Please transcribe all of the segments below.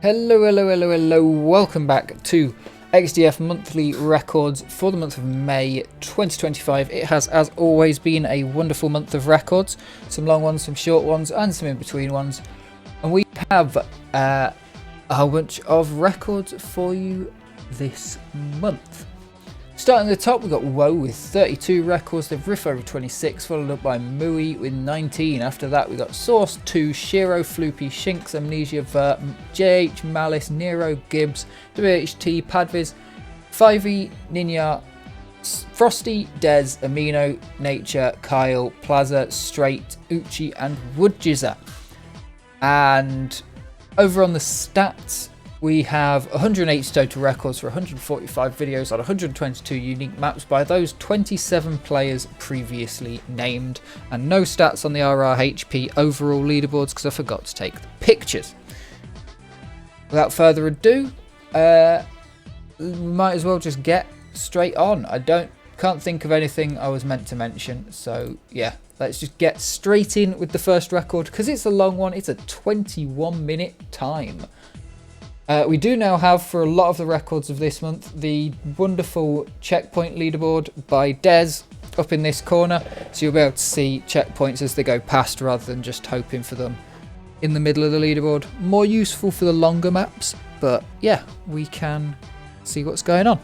Hello, welcome back to XDF monthly records for the month of May 2025. It has, as always, been a wonderful month of records, some long ones, some short ones, and some in-between ones. And we have a whole bunch of records for you this month. Starting at the top, we've got Woe with 32 records, then Riffo with 26, followed up by Mui with 19. After that, we got Source 2, Shiro, Floopy, Shinx, Amnesia, Vert, JH, Malice, Nero, Gibbs, WHT, Padviz, 5e, Ninja, Frosty, Dez, Amino, Nature, Kyle, Plaza, Straight, Uchi, and Woodjizza. And over on the stats, we have 180 total records for 145 videos on 122 unique maps by those 27 players previously named, and no stats on the RRHP overall leaderboards because I forgot to take the pictures. Without further ado, we might as well just get straight on. Can't think of anything I was meant to mention, so yeah, let's just get straight in with the first record because it's a long one. It's a 21-minute time. We do now have, for a lot of the records of this month, the wonderful checkpoint leaderboard by Dez up in this corner. So you'll be able to see checkpoints as they go past rather than just hoping for them in the middle of the leaderboard. More useful for the longer maps, but yeah, we can see what's going on.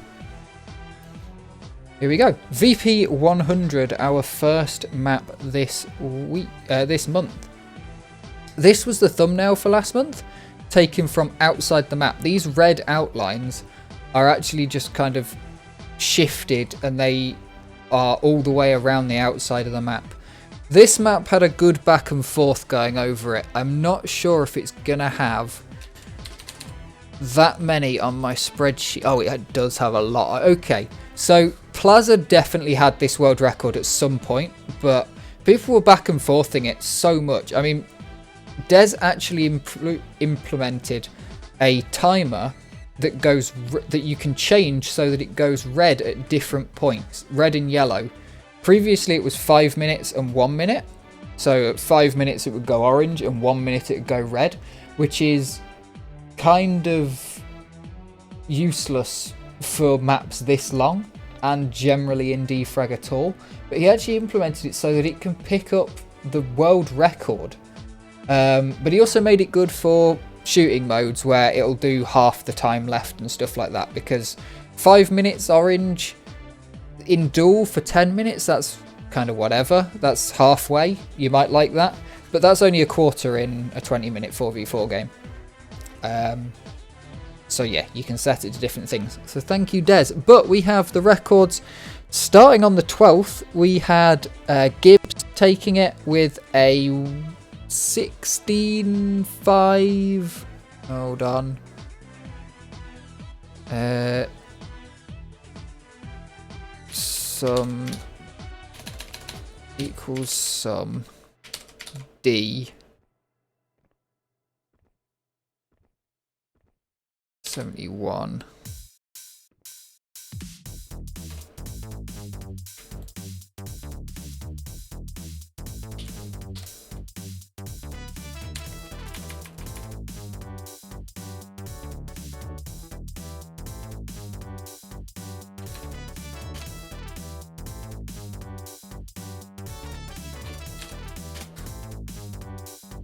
Here we go. VP 100, our first map this month. This was the thumbnail for last month, taken from outside the map. These red outlines are actually just kind of shifted and they are all the way around the outside of the map. This map had a good back and forth going over it. I'm not sure if it's gonna have that many on my spreadsheet. Oh, it does have a lot. Okay, so Plaza definitely had this world record at some point, but people were back and forthing it so much. I mean, Dez actually implemented a timer that you can change so that it goes red at different points, red and yellow. Previously it was 5 minutes and 1 minute, so at 5 minutes it would go orange and 1 minute it would go red, which is kind of useless for maps this long and generally in DeFrag at all. But he actually implemented it so that it can pick up the world record. But he also made it good for shooting modes where it'll do half the time left and stuff like that, because 5 minutes orange in duel for 10 minutes, that's kind of whatever. That's halfway. You might like that, but that's only a quarter in a 20-minute 4v4 game. So yeah, you can set it to different things. So thank you, Des. But we have the records starting on the 12th. We had Gibbs taking it with a 16.5. Hold on. Some equals some D 71.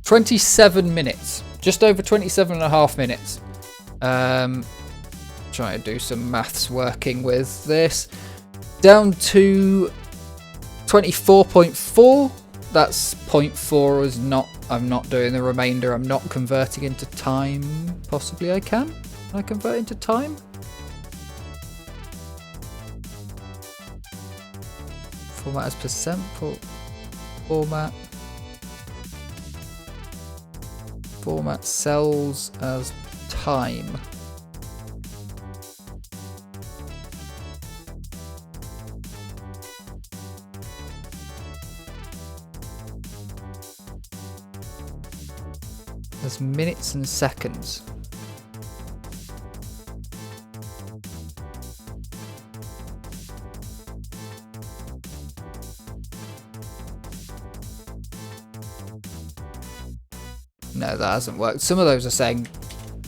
27 minutes, just over 27.5 minutes. Trying to do some maths working with this. Down to 24.4. That's 0.4 is not, I'm not doing the remainder. I'm not converting into time. Possibly I can. Can I convert into time? Format as percent. Format cells as time. As minutes and seconds. No, that hasn't worked. Some of those are saying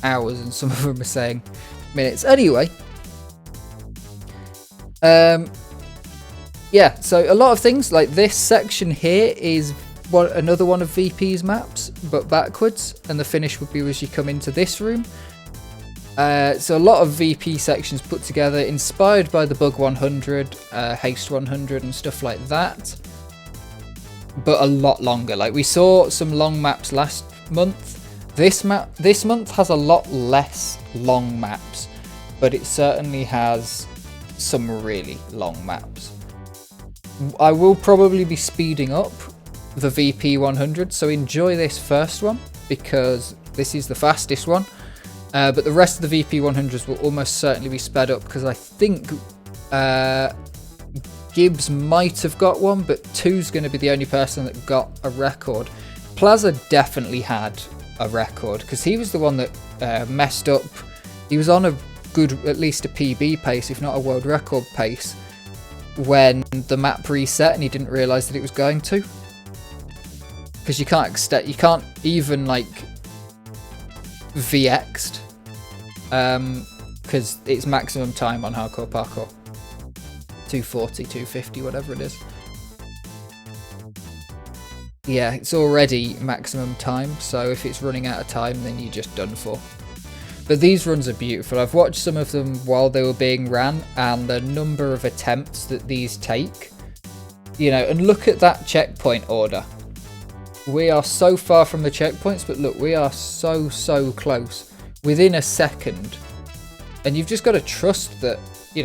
hours, and some of them are saying minutes. Anyway, yeah, so a lot of things like this section here is another one of VP's maps, but backwards, and the finish would be as you come into this room. So a lot of VP sections put together, inspired by the Bug 100, Haste 100 and stuff like that, but a lot longer. Like we saw some long maps last month. This month has a lot less long maps, but it certainly has some really long maps. I will probably be speeding up the VP 100, so enjoy this first one because this is the fastest one. But the rest of the VP 100s will almost certainly be sped up because I think Gibbs might have got one, but 2's going to be the only person that got a record. Plaza definitely had a record because he was the one that messed up. He was on a good, at least a PB pace, if not a world record pace, when the map reset and he didn't realise that it was going to. Because you can't even like VX'd because it's maximum time on hardcore parkour, 240, 250, whatever it is. Yeah, it's already maximum time, so if it's running out of time then you're just done for. But these runs are beautiful. I've watched some of them while they were being ran, and the number of attempts that these take, you know, and look at that checkpoint order. We are so far from the checkpoints, but look, we are so close, within a second. And you've just got to trust that, you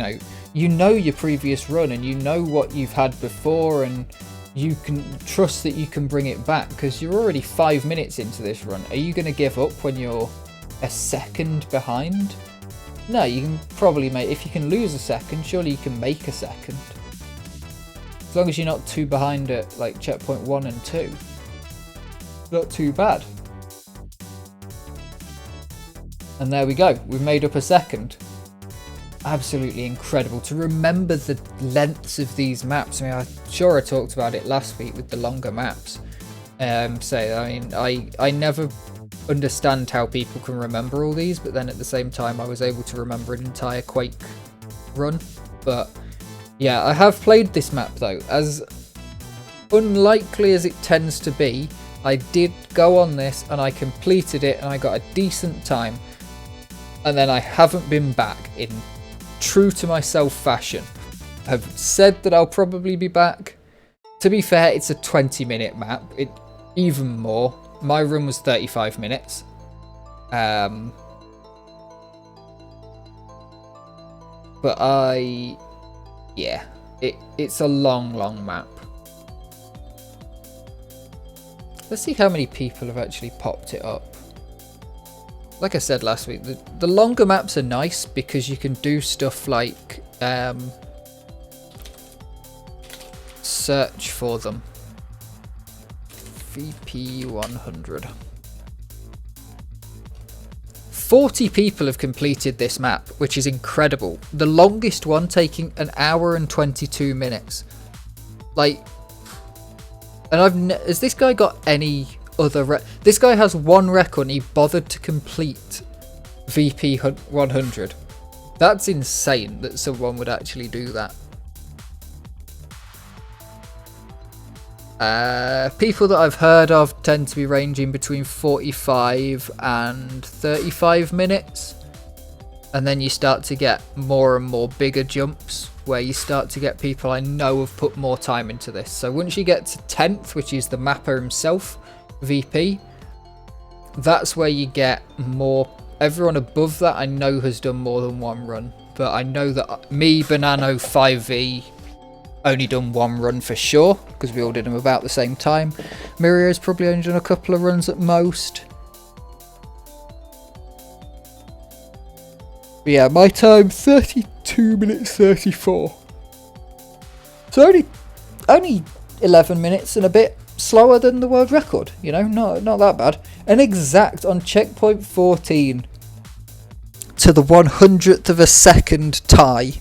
know your previous run and you know what you've had before, and you can trust that you can bring it back because you're already 5 minutes into this run. Are you going to give up when you're a second behind? No, you can probably make, if you can lose a second, surely you can make a second. As long as you're not too behind at like checkpoint 1 and 2. Not too bad. And there we go, we've made up a second. Absolutely incredible to remember the lengths of these maps. I mean, I'm sure I talked about it last week with the longer maps. I never understand how people can remember all these, but then at the same time I was able to remember an entire Quake run. But yeah, I have played this map though. As unlikely as it tends to be, I did go on this and I completed it and I got a decent time, and then I haven't been back in true to myself fashion. I've said that I'll probably be back. To be fair, it's a 20-minute map. Even more. My run was 35 minutes. But it's a long map. Let's see how many people have actually popped it up. Like I said last week, the longer maps are nice because you can do stuff like search for them. VP 100. 40 people have completed this map, which is incredible. The longest one taking 1 hour and 22 minutes. Like, and has this guy got any other this guy has one record and he bothered to complete VP 100. That's insane that someone would actually do that. People that I've heard of tend to be ranging between 45 and 35 minutes, and then you start to get more and more bigger jumps where you start to get people I know have put more time into this. So once you get to 10th, which is the mapper himself, VP, that's where you get more. Everyone above that I know has done more than one run, but I know that me, Banano, 5V only done one run for sure because we all did them about the same time. Mirio's probably only done a couple of runs at most. But yeah, my time 32 minutes 34. So only 11 minutes and a bit slower than the world record, you know, not that bad. An exact on checkpoint 14 to the 100th of a second tie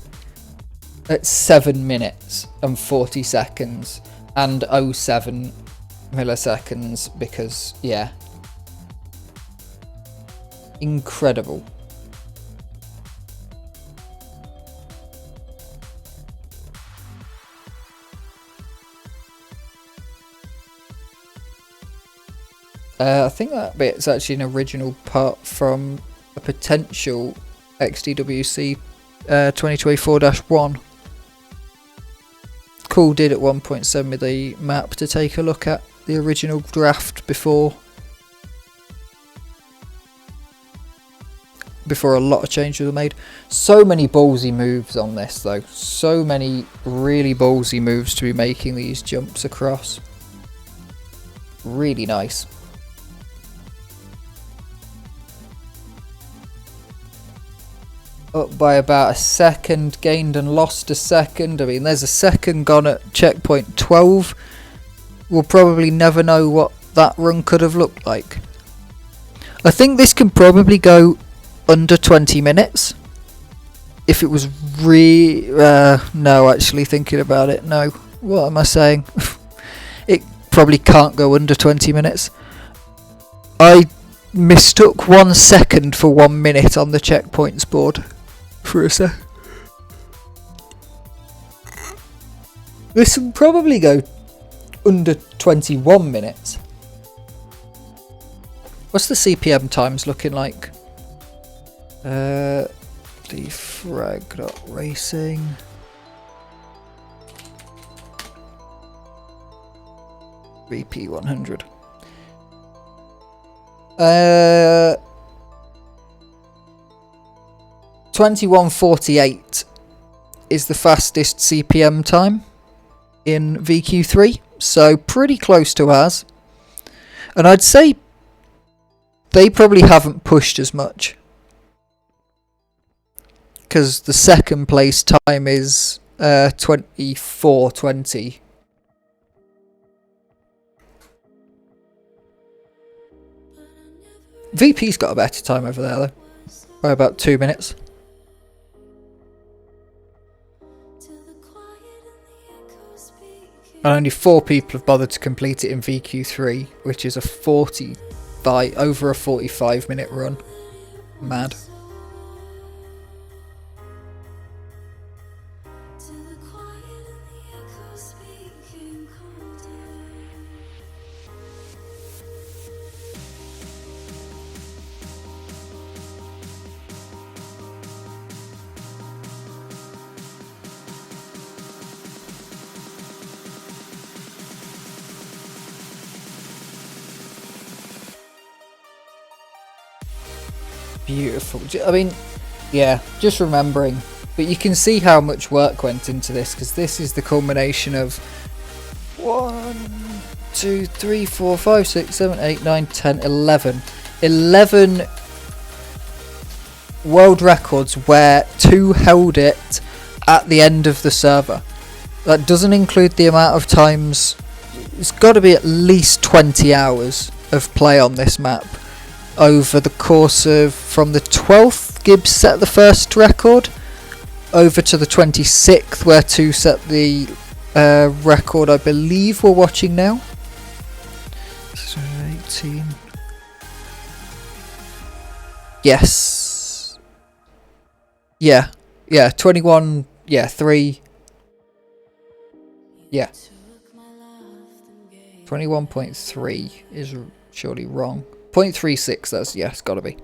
at 7 minutes and 40 seconds and 07 milliseconds because yeah, incredible. I think that bit's actually an original part from a potential XDWC 2024-1. Cool did at one point send me the map to take a look at the original draft before a lot of changes were made. So many ballsy moves on this though, so many really ballsy moves to be making these jumps across. Really nice. Up by about a second, gained and lost a second. I mean, there's a second gone at checkpoint 12. We'll probably never know what that run could have looked like. I think this can probably go under 20 minutes. If it was no, actually thinking about it, no. What am I saying? It probably can't go under 20 minutes. I mistook 1 second for 1 minute on the checkpoints board. For a sec. This will probably go under 21 minutes. What's the CPM times looking like? DeFrag.racing. VP 100. 21:48 is the fastest CPM time in VQ3, so pretty close to ours. And I'd say they probably haven't pushed as much, because the second place time is 24:20. VP's got a better time over there though, by about 2 minutes. And only 4 people have bothered to complete it in VQ3, which is over a 45-minute run. Mad. Beautiful. I mean, yeah, just remembering. But you can see how much work went into this, because this is the culmination of 1, 2, 3, 4, 5, 6, 7, 8, 9, 10, 11. 11 world records where 2 held it at the end of the server. That doesn't include the amount of times. It's got to be at least 20 hours of play on this map over the course of, from the 12th Gibbs set the first record over to the 26th where 2 set the record I believe we're watching now. So 18. Yes. Yeah. 21. Yeah, 3. Yeah. 21.3 is surely wrong. 0.36, that's, yeah, it's gotta be.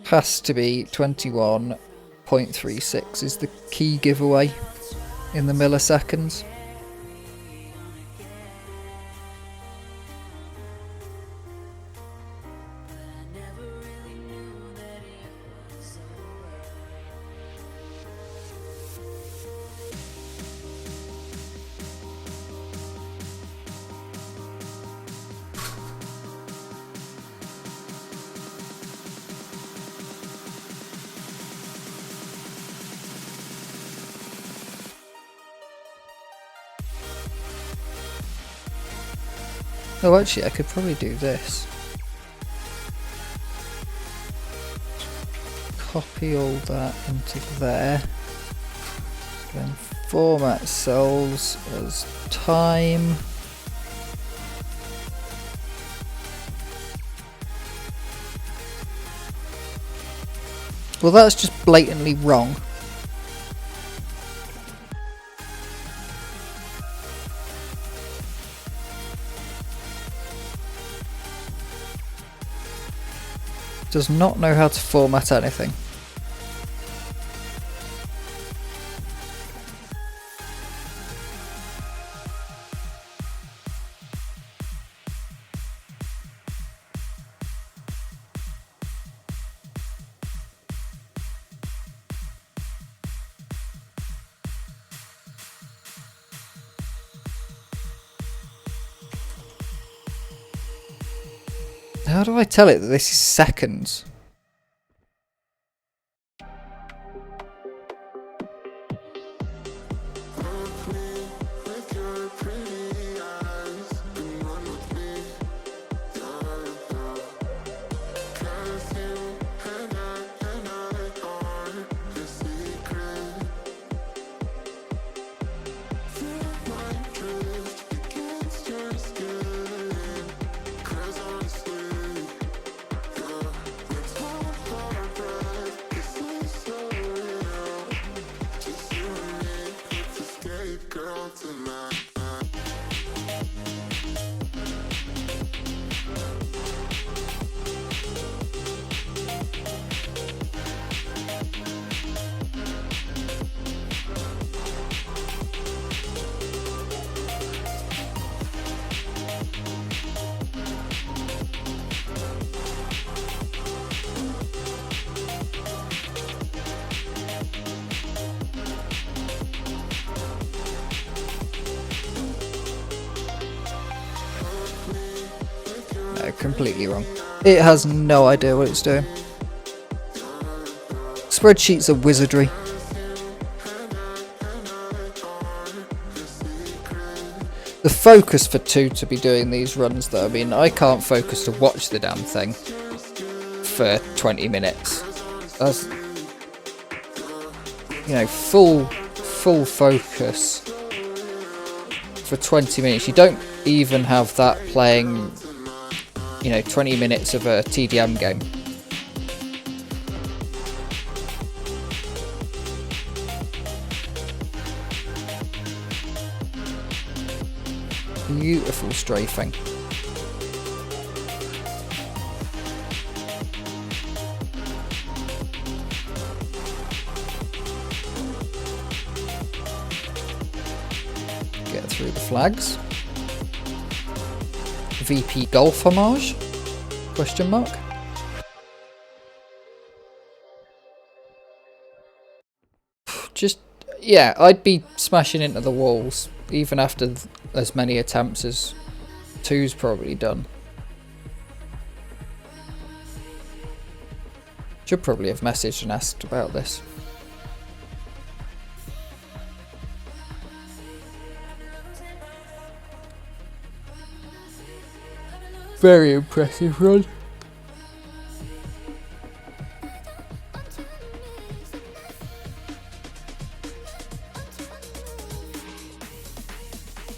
Has to be 21.36 is the key giveaway in the milliseconds. Oh, actually, I could probably do this. Copy all that into there. Then format cells as time. Well, that's just blatantly wrong. Does not know how to format anything. How do I tell it that this is seconds? No, completely wrong. It has no idea what it's doing. Spreadsheets are wizardry. The focus for 2 to be doing these runs though, I mean, I can't focus to watch the damn thing for 20 minutes. That's, you know, full focus for 20 minutes. You don't even have that playing, you know, 20 minutes of a TDM game. Beautiful strafing. Get through the flags. VP golf homage? Question mark. Just, yeah, I'd be smashing into the walls even after as many attempts as 2's probably done. Should probably have messaged and asked about this. Very impressive run.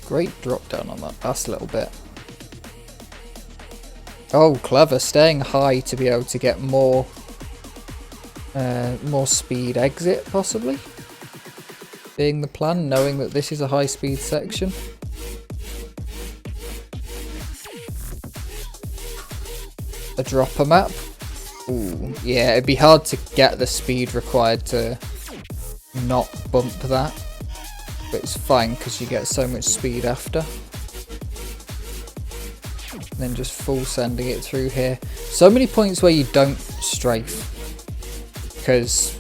Great drop down on that last little bit. Oh, clever. Staying high to be able to get more speed exit, possibly. Being the plan, knowing that this is a high speed section. A dropper map. Ooh, yeah, it'd be hard to get the speed required to not bump that. But it's fine because you get so much speed after. And then just full sending it through here. So many points where you don't strafe because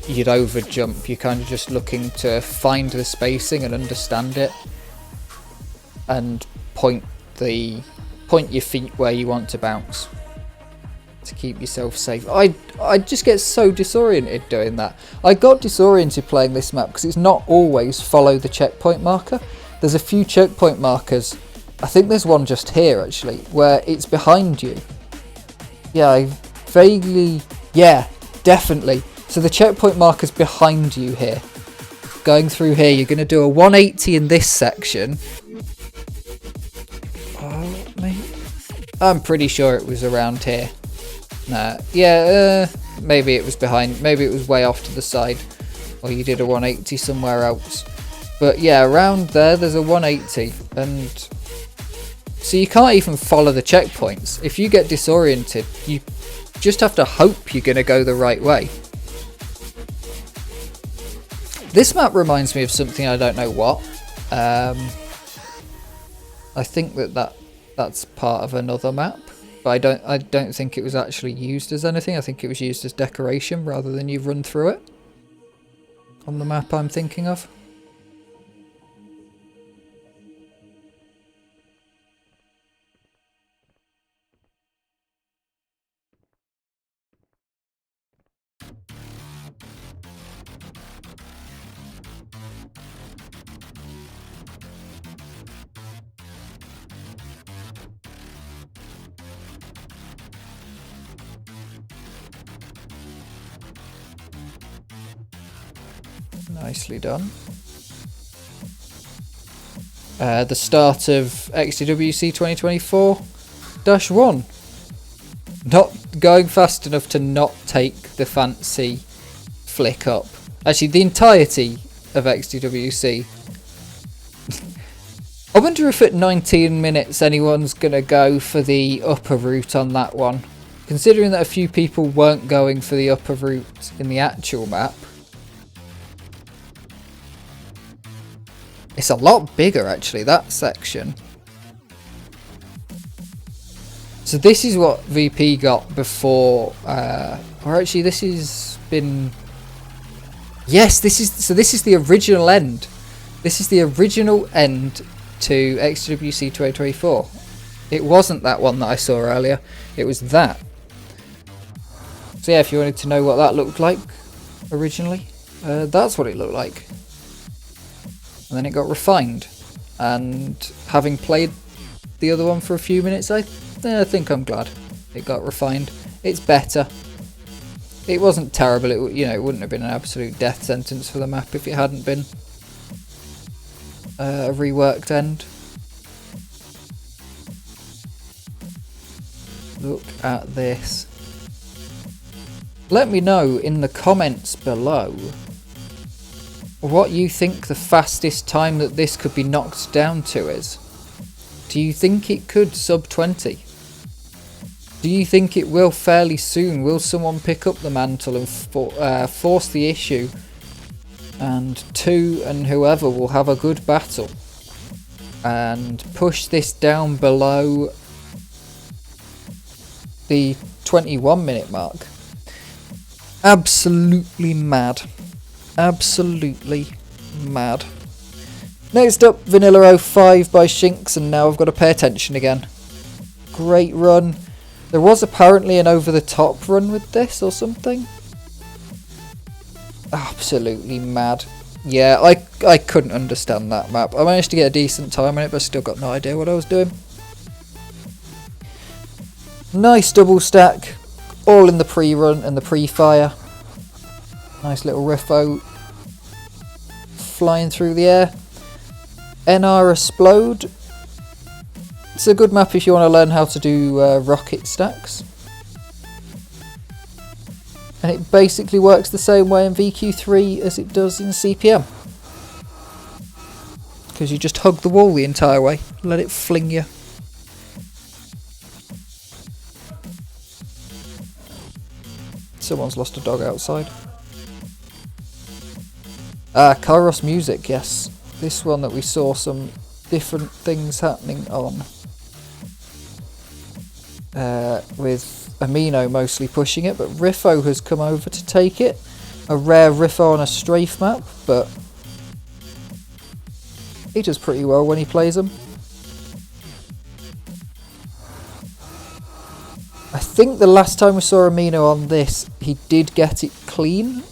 you'd over jump. You're kind of just looking to find the spacing and understand it, and point your feet where you want to bounce to keep yourself safe. I just get so disoriented doing that. I got disoriented playing this map because it's not always follow the checkpoint marker. There's a few checkpoint markers. I think there's one just here actually where it's behind you. Yeah, I vaguely, yeah, definitely. So the checkpoint marker's behind you here. Going through here, you're going to do a 180 in this section. Oh, mate. I'm pretty sure it was around here. Nah, yeah, maybe it was behind, maybe it was way off to the side, or you did a 180 somewhere else. But yeah, around there's a 180, and so you can't even follow the checkpoints. If you get disoriented, you just have to hope you're going to go the right way. This map reminds me of something, I don't know what. I think that's part of another map. But I don't think it was actually used as anything. I think it was used as decoration rather than you run through it on the map I'm thinking of. Nicely done. The start of XDWC 2024-1. Not going fast enough to not take the fancy flick up. Actually, the entirety of XDWC. I wonder if at 19 minutes anyone's going to go for the upper route on that one. Considering that a few people weren't going for the upper route in the actual map. It's a lot bigger, actually, that section. So this is what VP got before, or actually this has been... Yes, this is the original end. This is the original end to XWC 2024. It wasn't that one that I saw earlier, it was that. So yeah, if you wanted to know what that looked like originally, that's what it looked like. And then it got refined, and having played the other one for a few minutes, I think I'm glad it got refined. It's better. It wasn't terrible. It wouldn't have been an absolute death sentence for the map if it hadn't been a reworked end. Look at this. Let me know in the comments below what you think the fastest time that this could be knocked down to is. Do you think it could sub 20? Do you think it will fairly soon? Will someone pick up the mantle and force the issue? And 2 and whoever will have a good battle and push this down below the 21-minute mark. Absolutely mad. Absolutely mad. Next up, Vanilla 05 by Shinx, and now I've got to pay attention again. Great run. There was apparently an over-the-top run with this or something. Absolutely mad. Yeah, I couldn't understand that map. I managed to get a decent time on it, but I still got no idea what I was doing. Nice double stack, all in the pre-run and the pre-fire. Nice little riffo flying through the air. NR Explode. It's a good map if you want to learn how to do rocket stacks. And it basically works the same way in VQ3 as it does in CPM. Because you just hug the wall the entire way, let it fling you. Someone's lost a dog outside. Kairos Music, yes. This one that we saw some different things happening on. With Amino mostly pushing it, but Riffo has come over to take it. A rare Riffo on a strafe map, but he does pretty well when he plays them. I think the last time we saw Amino on this, he did get it clean,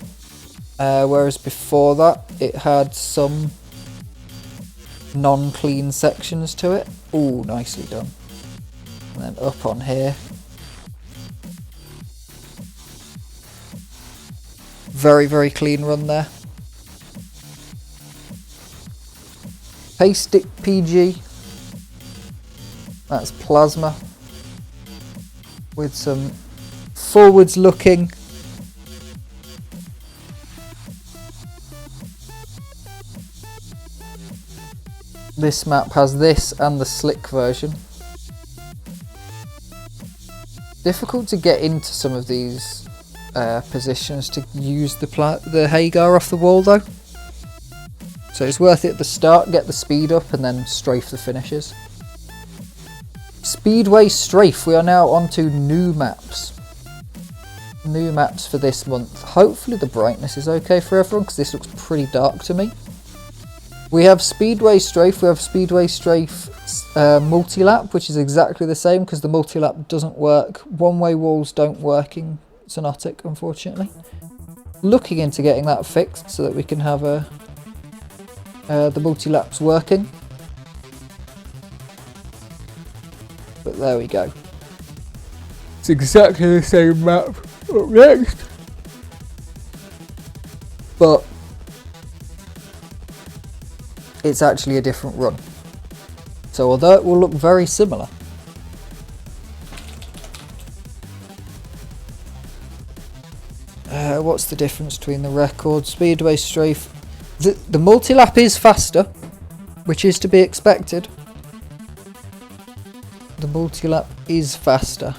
whereas before that it had some non-clean sections to it. Ooh, nicely done. And then up on here. Very, very clean run there. Pace Stick PG. That's Plasma. With some forwards looking. This map has this and the slick version. Difficult to get into some of these positions to use the Hagar off the wall though. So it's worth it at the start, get the speed up and then strafe the finishes. Speedway strafe, we are now on to new maps. New maps for this month. Hopefully the brightness is okay for everyone because this looks pretty dark to me. We have Speedway Strafe, Multi-Lap, which is exactly the same because the Multi-Lap doesn't work. One-way walls don't work in Xonotic, unfortunately. Looking into getting that fixed so that we can have the Multi-Laps working. But there we go. It's exactly the same map up next. But it's actually a different run. So although it will look very similar, what's the difference between the record? Speedway Strafe. The multi-lap is faster, which is to be expected. The multi-lap is faster.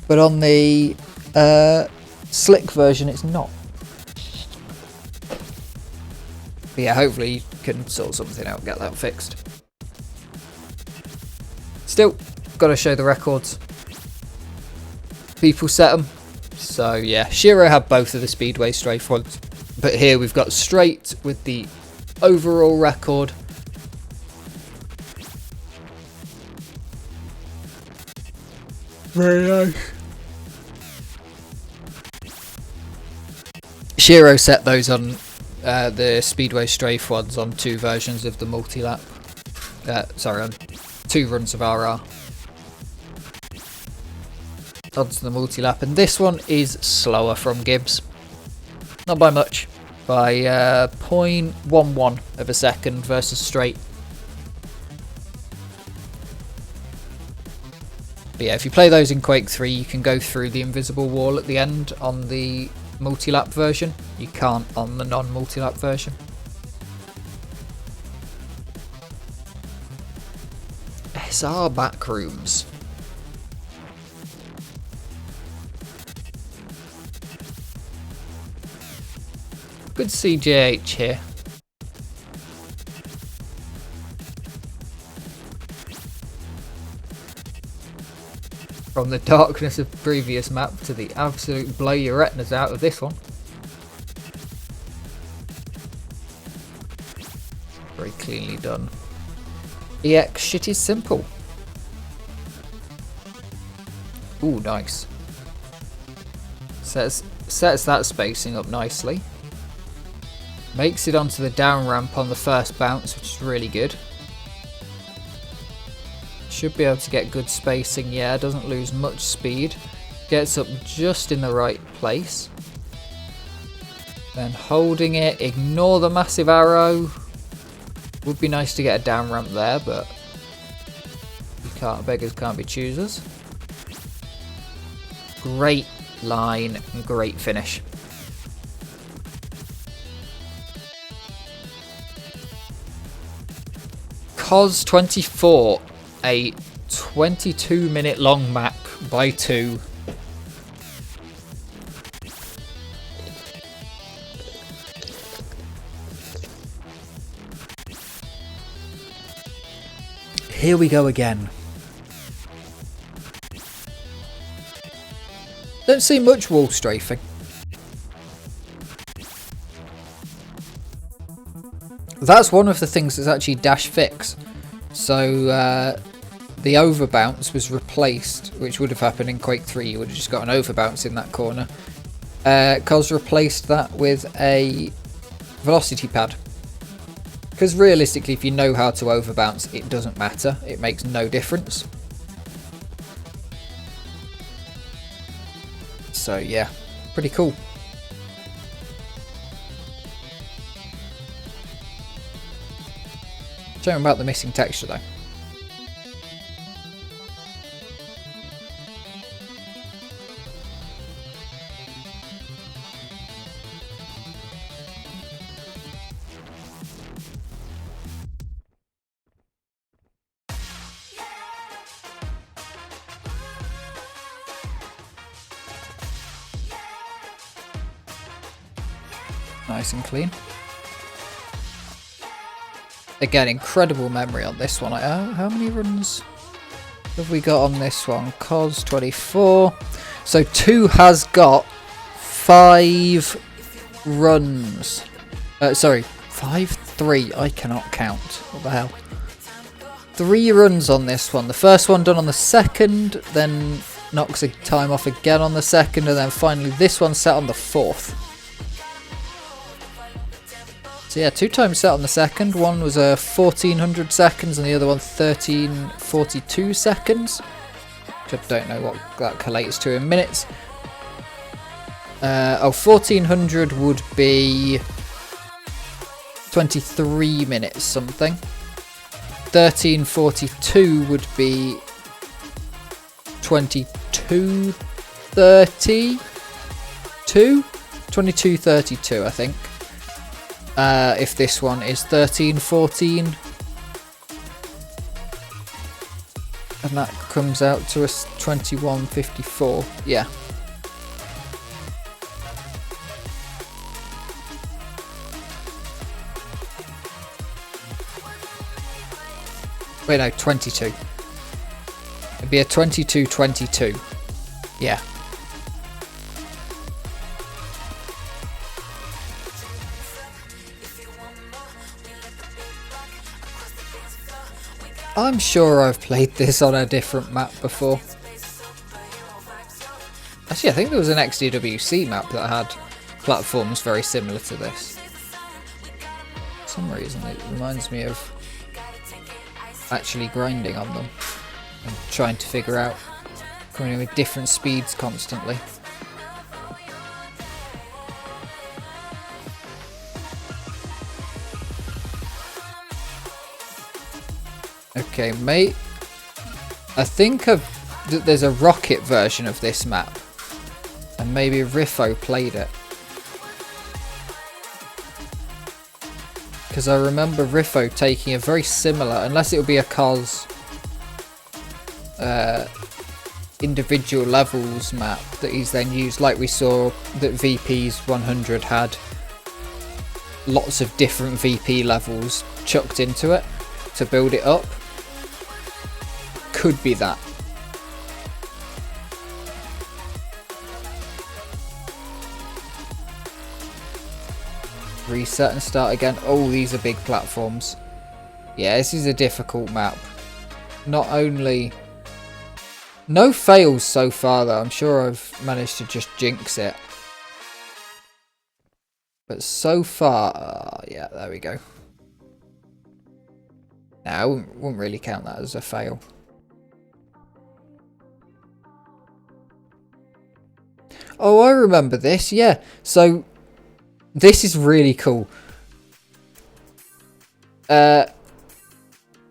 But on the slick version it's not. But yeah, hopefully you can sort something out and get that fixed. Still, got to show the records. People set them. So yeah, Shiro had both of the Speedway Strafe ones. But here we've got straight with the overall record. Very nice. Shiro set those on the Speedway Strafe ones on 2 versions of the multi-lap. Sorry, on 2 runs of RR. Onto the multi-lap, and this one is slower from Gibbs. Not by much, by 0.11 of a second versus straight. But yeah, if you play those in Quake 3, you can go through the invisible wall at the end on the multi-lap version. You can't on the non-multi-lap version. SR Backrooms. Good to see JH here. From the darkness of the previous map to the absolute blow your retinas out of this one. Very cleanly done. EX shit is simple. Ooh, nice. Sets that spacing up nicely. Makes it onto the down ramp on the first bounce, which is really good. Should be able to get good spacing, yeah, doesn't lose much speed. Gets up just in the right place. Then holding it, ignore the massive arrow. Would be nice to get a down ramp there, but beggars can't be choosers. Great line and great finish. COS 24, a 22-minute long map by 2. Here we go again. Don't see much wall strafing. That's one of the things that's actually dash fix. So the overbounce was replaced, which would have happened in Quake 3. You would have just got an overbounce in that corner. COS replaced that with a velocity pad. Because realistically, if you know how to overbounce, it doesn't matter. It makes no difference. So yeah, pretty cool. Shame about the missing texture though. Nice and clean. Again, incredible memory on this one. How many runs have we got on this one? COS 24. So 2 has got 5 runs. Sorry, 5? 3. I cannot count. What the hell? 3 runs on this one. The first one done on the 2nd, then knocks a time off again on the 2nd, and then finally this one set on the 4th. So yeah, 2 times set on the 2nd. One was 1400 seconds and the other one 1342 seconds. Which I don't know what that collates to in minutes. 1400 would be 23 minutes something. 1342 would be 2232, I think. If this one is 1314, and that comes out to us 2154. Yeah. Wait, no, 22. It'd be a 22-22. Yeah. I'm sure I've played this on a different map before. Actually, I think there was an XDWC map that had platforms very similar to this. For some reason, it reminds me of actually grinding on them and trying to figure out coming in with different speeds constantly. Okay, mate. I think there's a rocket version of this map, and maybe Riffo played it. Because I remember Riffo taking a very similar, unless it would be a COS individual levels map that he's then used, like we saw that VP's 100 had lots of different VP levels chucked into it to build it up. Could be that. Reset and start again. Oh, these are big platforms. Yeah, this is a difficult map. Not only... No fails so far though. I'm sure I've managed to just jinx it. But so far... yeah, there we go. No, I wouldn't really count that as a fail. Oh, I remember this, yeah. So, this is really cool.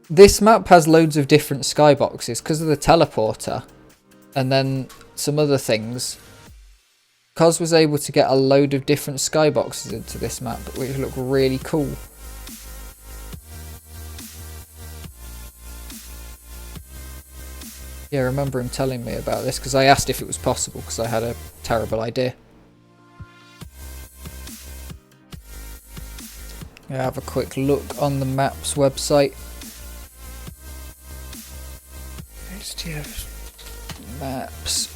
This map has loads of different skyboxes because of the teleporter. And then some other things. COS was able to get a load of different skyboxes into this map, which look really cool. Yeah, I remember him telling me about this because I asked if it was possible because I had a terrible idea. I'll have a quick look on the map's website. HTF maps.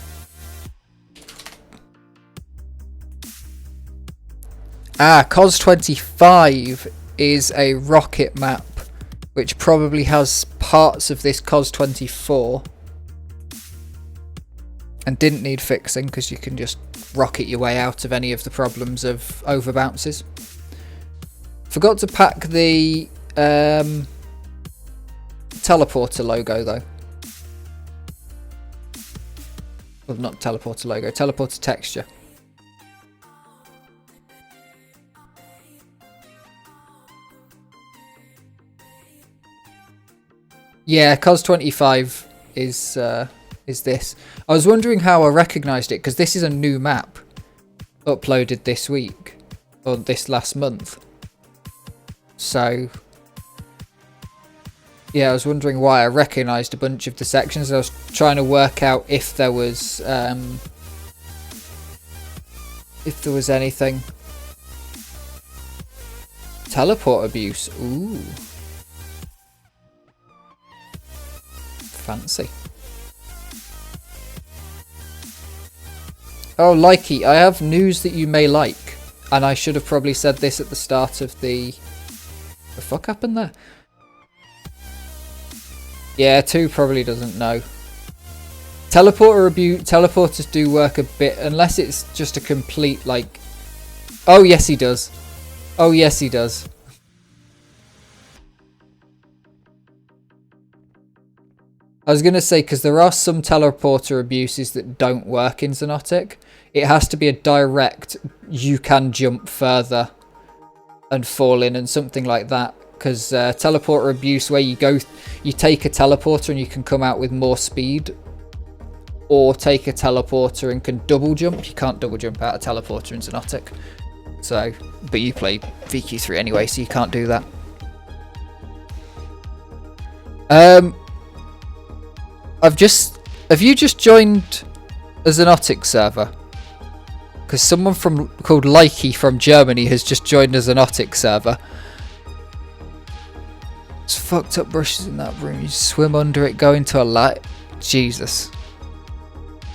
COS 25 is a rocket map which probably has parts of this COS 24. And didn't need fixing because you can just rocket your way out of any of the problems of over bounces. Forgot to pack the teleporter logo though. Well, not teleporter logo, teleporter texture. Yeah, COS 25 is this. I was wondering how I recognised it because this is a new map uploaded this week or this last month. So yeah, I was wondering why I recognised a bunch of the sections. I was trying to work out if there was anything Teleport abuse. Ooh. Fancy. Oh, Likey, I have news that you may like. And I should have probably said this at the start of the... The fuck happened there? Yeah, 2 probably doesn't know. Teleporters do work a bit, unless it's just a complete, like... Oh, yes, he does. Oh, yes, he does. I was going to say, because there are some teleporter abuses that don't work in Xonotic. It has to be a direct, you can jump further and fall in and something like that. Because teleporter abuse, where you go, you take a teleporter and you can come out with more speed. Or take a teleporter and can double jump. You can't double jump out a teleporter in Xonotic. So, but you play VQ3 anyway, so you can't do that. Have you just joined a Xonotic server? Because someone called Likey from Germany has just joined a Xonotic server. There's fucked up brushes in that room. You swim under it, go into a light. Jesus.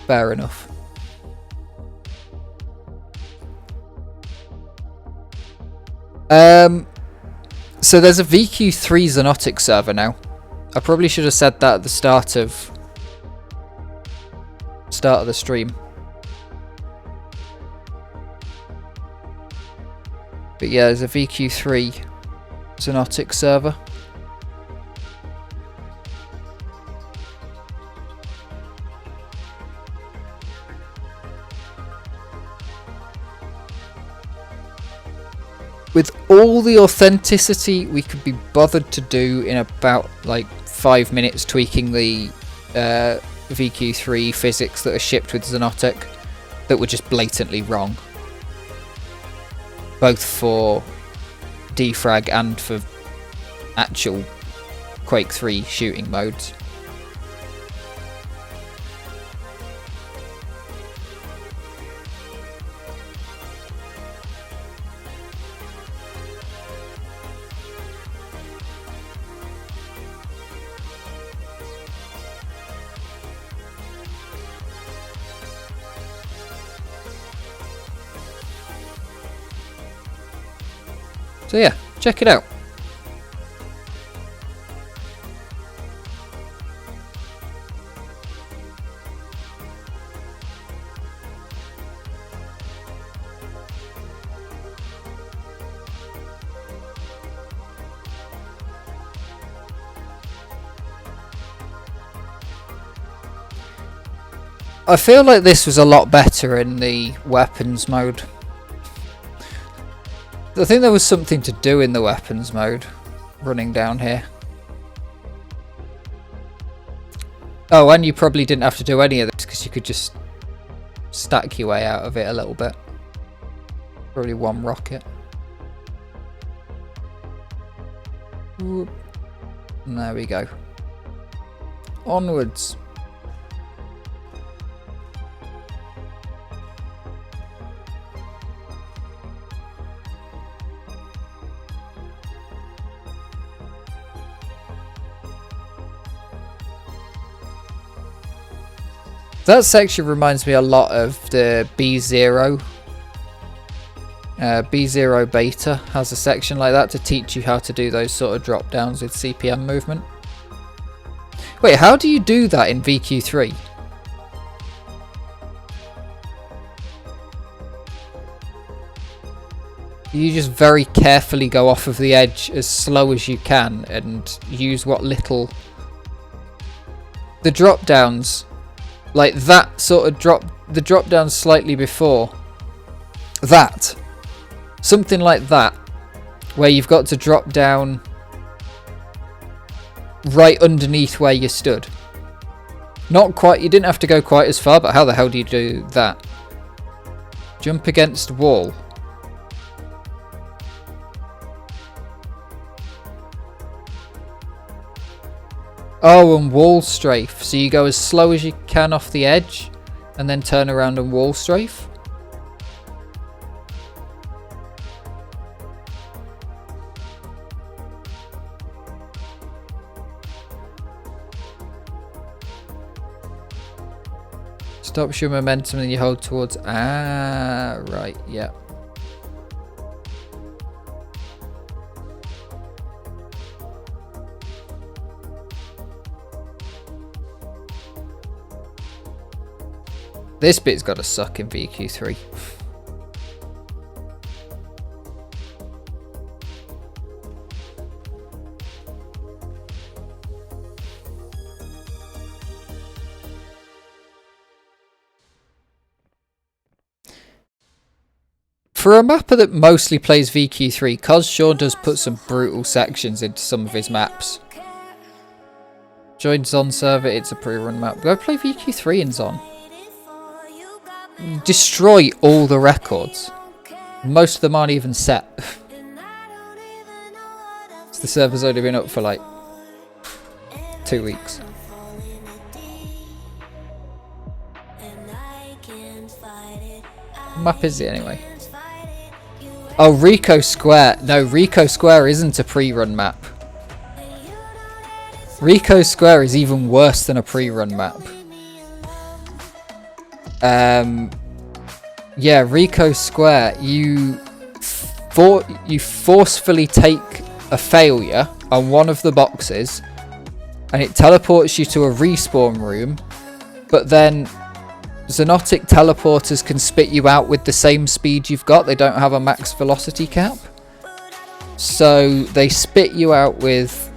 Fair enough. So there's a VQ3 Xonotic server now. I probably should have said that at the start of the stream. But yeah, there's a VQ3 Xonotic server. With all the authenticity we could be bothered to do in about like 5 minutes, tweaking the VQ3 physics that are shipped with Xonotic that were just blatantly wrong, both for DeFrag and for actual Quake 3 shooting modes. So yeah, check it out. I feel like this was a lot better in the weapons mode. I think there was something to do in the weapons mode, running down here. Oh, and you probably didn't have to do any of this because you could just stack your way out of it a little bit. Probably one rocket. Whoop. And there we go. Onwards. That section reminds me a lot of the B0. B0 Beta has a section like that to teach you how to do those sort of drop downs with CPM movement. Wait, how do you do that in VQ3? You just very carefully go off of the edge as slow as you can and use what little... The drop downs... Like that sort of the drop down slightly before that, something like that, where you've got to drop down right underneath where you stood. Not quite, you didn't have to go quite as far, but how the hell do you do that? Jump against wall. Oh, and wall strafe. So you go as slow as you can off the edge and then turn around and wall strafe. Stops your momentum and you hold towards... Ah, right, yeah. This bit's got to suck in VQ3. For a mapper that mostly plays VQ3, Cos sure does put some brutal sections into some of his maps. Join Zon server, it's a pre-run map. Go play VQ3 in Zon. Destroy all the records. Most of them aren't even set. The server's only been up for like 2 weeks. What map is it anyway? Oh, Rico Square. No, Rico Square isn't a pre-run map. Rico Square is even worse than a pre-run map. Yeah, Rico Square, you forcefully take a failure on one of the boxes and it teleports you to a respawn room, but then Xonotic teleporters can spit you out with the same speed you've got. They don't have a max velocity cap, so they spit you out with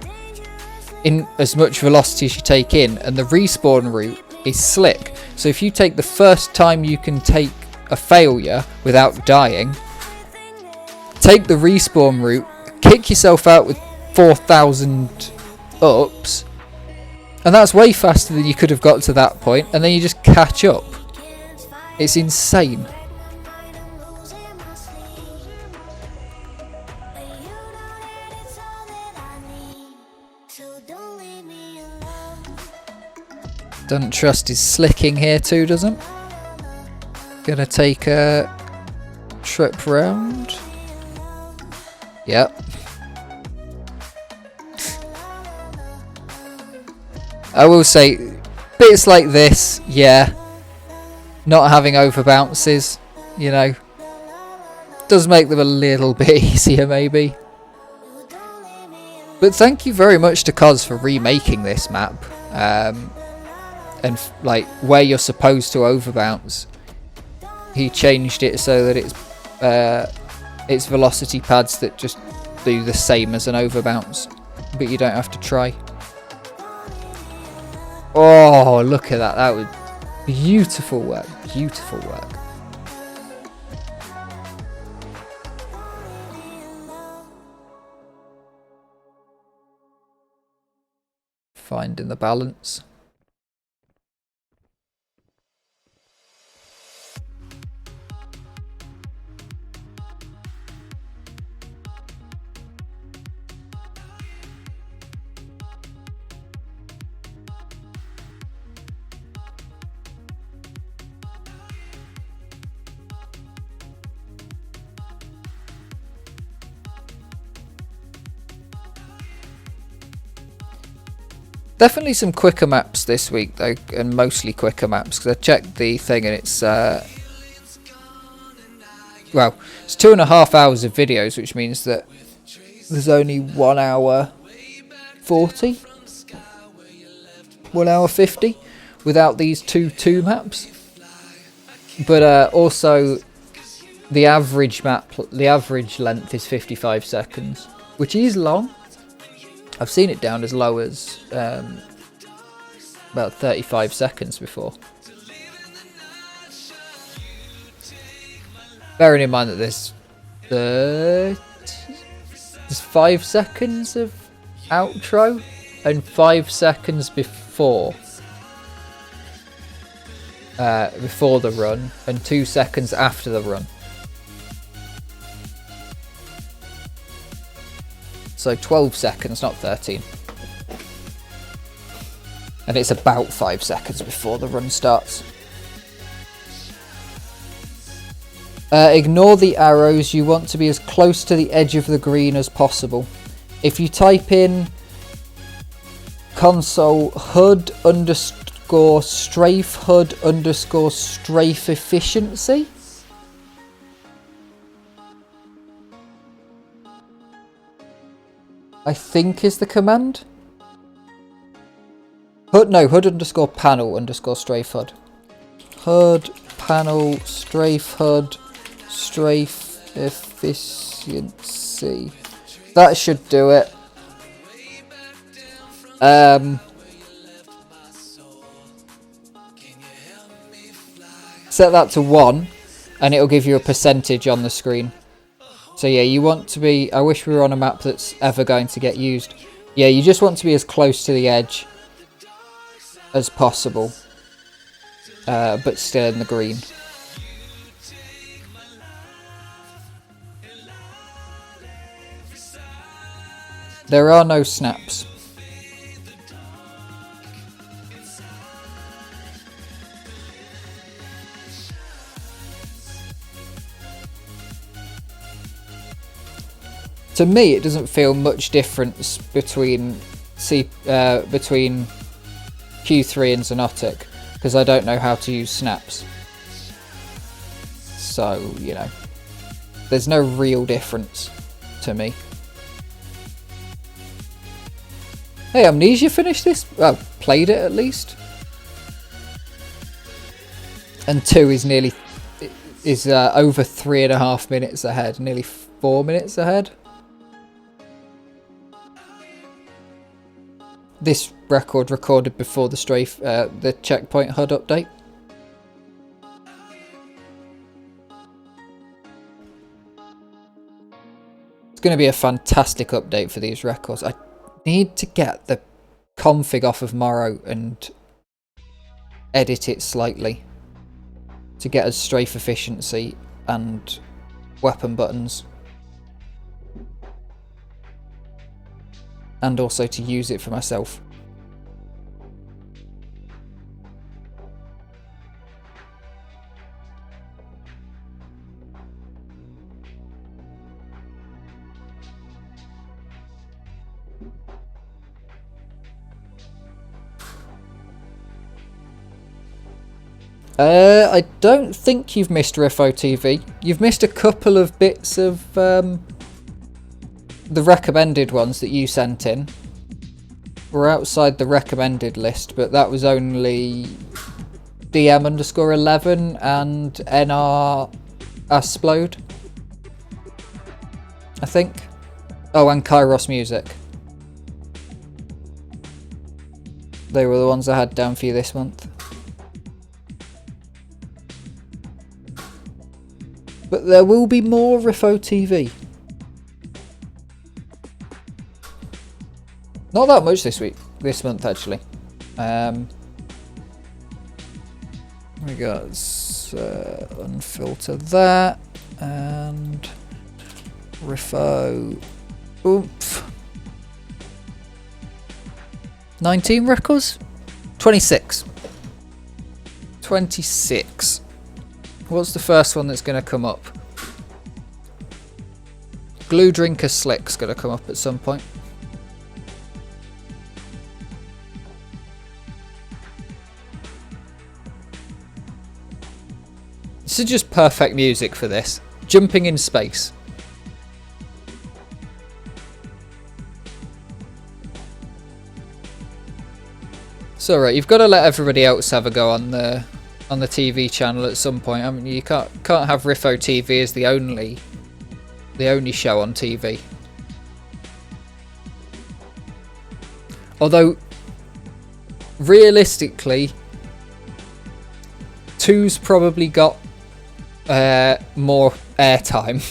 in as much velocity as you take in, and the respawn route is slick. So if you take the first time you can take a failure without dying, take the respawn route, kick yourself out with 4,000 ups, and that's way faster than you could have got to that point, and then you just catch up. It's insane. Doesn't trust his slicking here too, doesn't? Gonna take a trip round. Yep. I will say, bits like this, yeah. Not having over bounces, you know, does make them a little bit easier maybe. But thank you very much to Cos for remaking this map. And like where you're supposed to overbounce, he changed it so that it's velocity pads that just do the same as an overbounce, but you don't have to try. Oh, look at that! That was beautiful work. Beautiful work. Finding the balance. Definitely some quicker maps this week though, and mostly quicker maps, because I checked the thing and it's well, it's 2.5 hours of videos, which means that there's only 1 hour 40, 1 hour 50 without these two maps. But also the average length is 55 seconds, which is long. I've seen it down as low as about 35 seconds before. Bearing in mind that there's 5 seconds of outro and 5 seconds before the run and 2 seconds after the run. So 12 seconds, not 13. And it's about 5 seconds before the run starts. Ignore the arrows. You want to be as close to the edge of the green as possible. If you type in console HUD_, underscore strafe HUD underscore strafe efficiency. I think is the command. HUD underscore panel underscore strafe HUD. HUD panel strafe HUD strafe efficiency. That should do it. Set that to 1 and it'll give you a percentage on the screen. So yeah, you want to be, I wish we were on a map that's ever going to get used. Yeah, you just want to be as close to the edge as possible, but still in the green. There are no snaps. To me, it doesn't feel much difference between between Q3 and Xonotic, because I don't know how to use snaps. So, you know, there's no real difference to me. Hey, Amnesia finished this? Well, played it at least. And 2 is nearly over 3.5 minutes ahead, nearly 4 minutes ahead. This record recorded before the strafe, the checkpoint HUD update. It's going to be a fantastic update for these records. I need to get the config off of Morrow and edit it slightly to get us strafe efficiency and weapon buttons. And also to use it for myself. I don't think you've missed Riffo TV. You've missed a couple of bits of the recommended ones that you sent in. Were outside the recommended list, but that was only DM_11 and NR Asplode, I think. Oh, and Kairos Music. They were the ones I had down for you this month. But there will be more Riffo TV. Not that much this month actually. We got unfilter that and Riffo. Oomph. 19 records? 26. 26. What's the first one that's going to come up? Glue Drinker Slick's going to come up at some point. This is just perfect music for this. Jumping in space. It's alright, you've got to let everybody else have a go on the TV channel at some point. I mean, you can't have Riffo TV as the only show on TV. Although realistically, 2's probably got more airtime.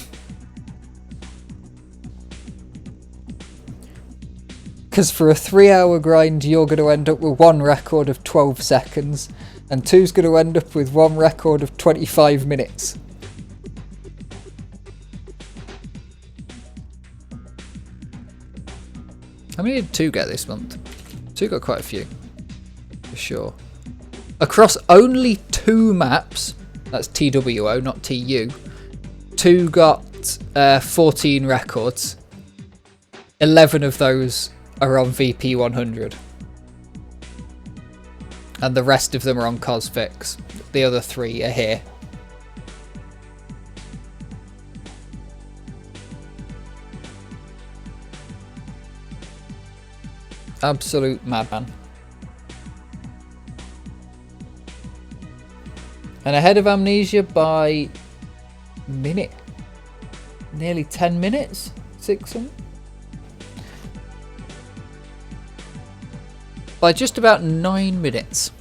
Because for a 3-hour grind, you're going to end up with one record of 12 seconds, and 2's going to end up with one record of 25 minutes. How many did 2 get this month? 2 got quite a few, for sure. Across only 2 maps, that's TWO, not TU, 2 got 14 records. 11 of those are on VP 100. and the rest of them are on Cosfix. The other 3 are here. Absolute madman. And ahead of Amnesia by minute. Nearly 10 minutes? 6 by just about 9 minutes.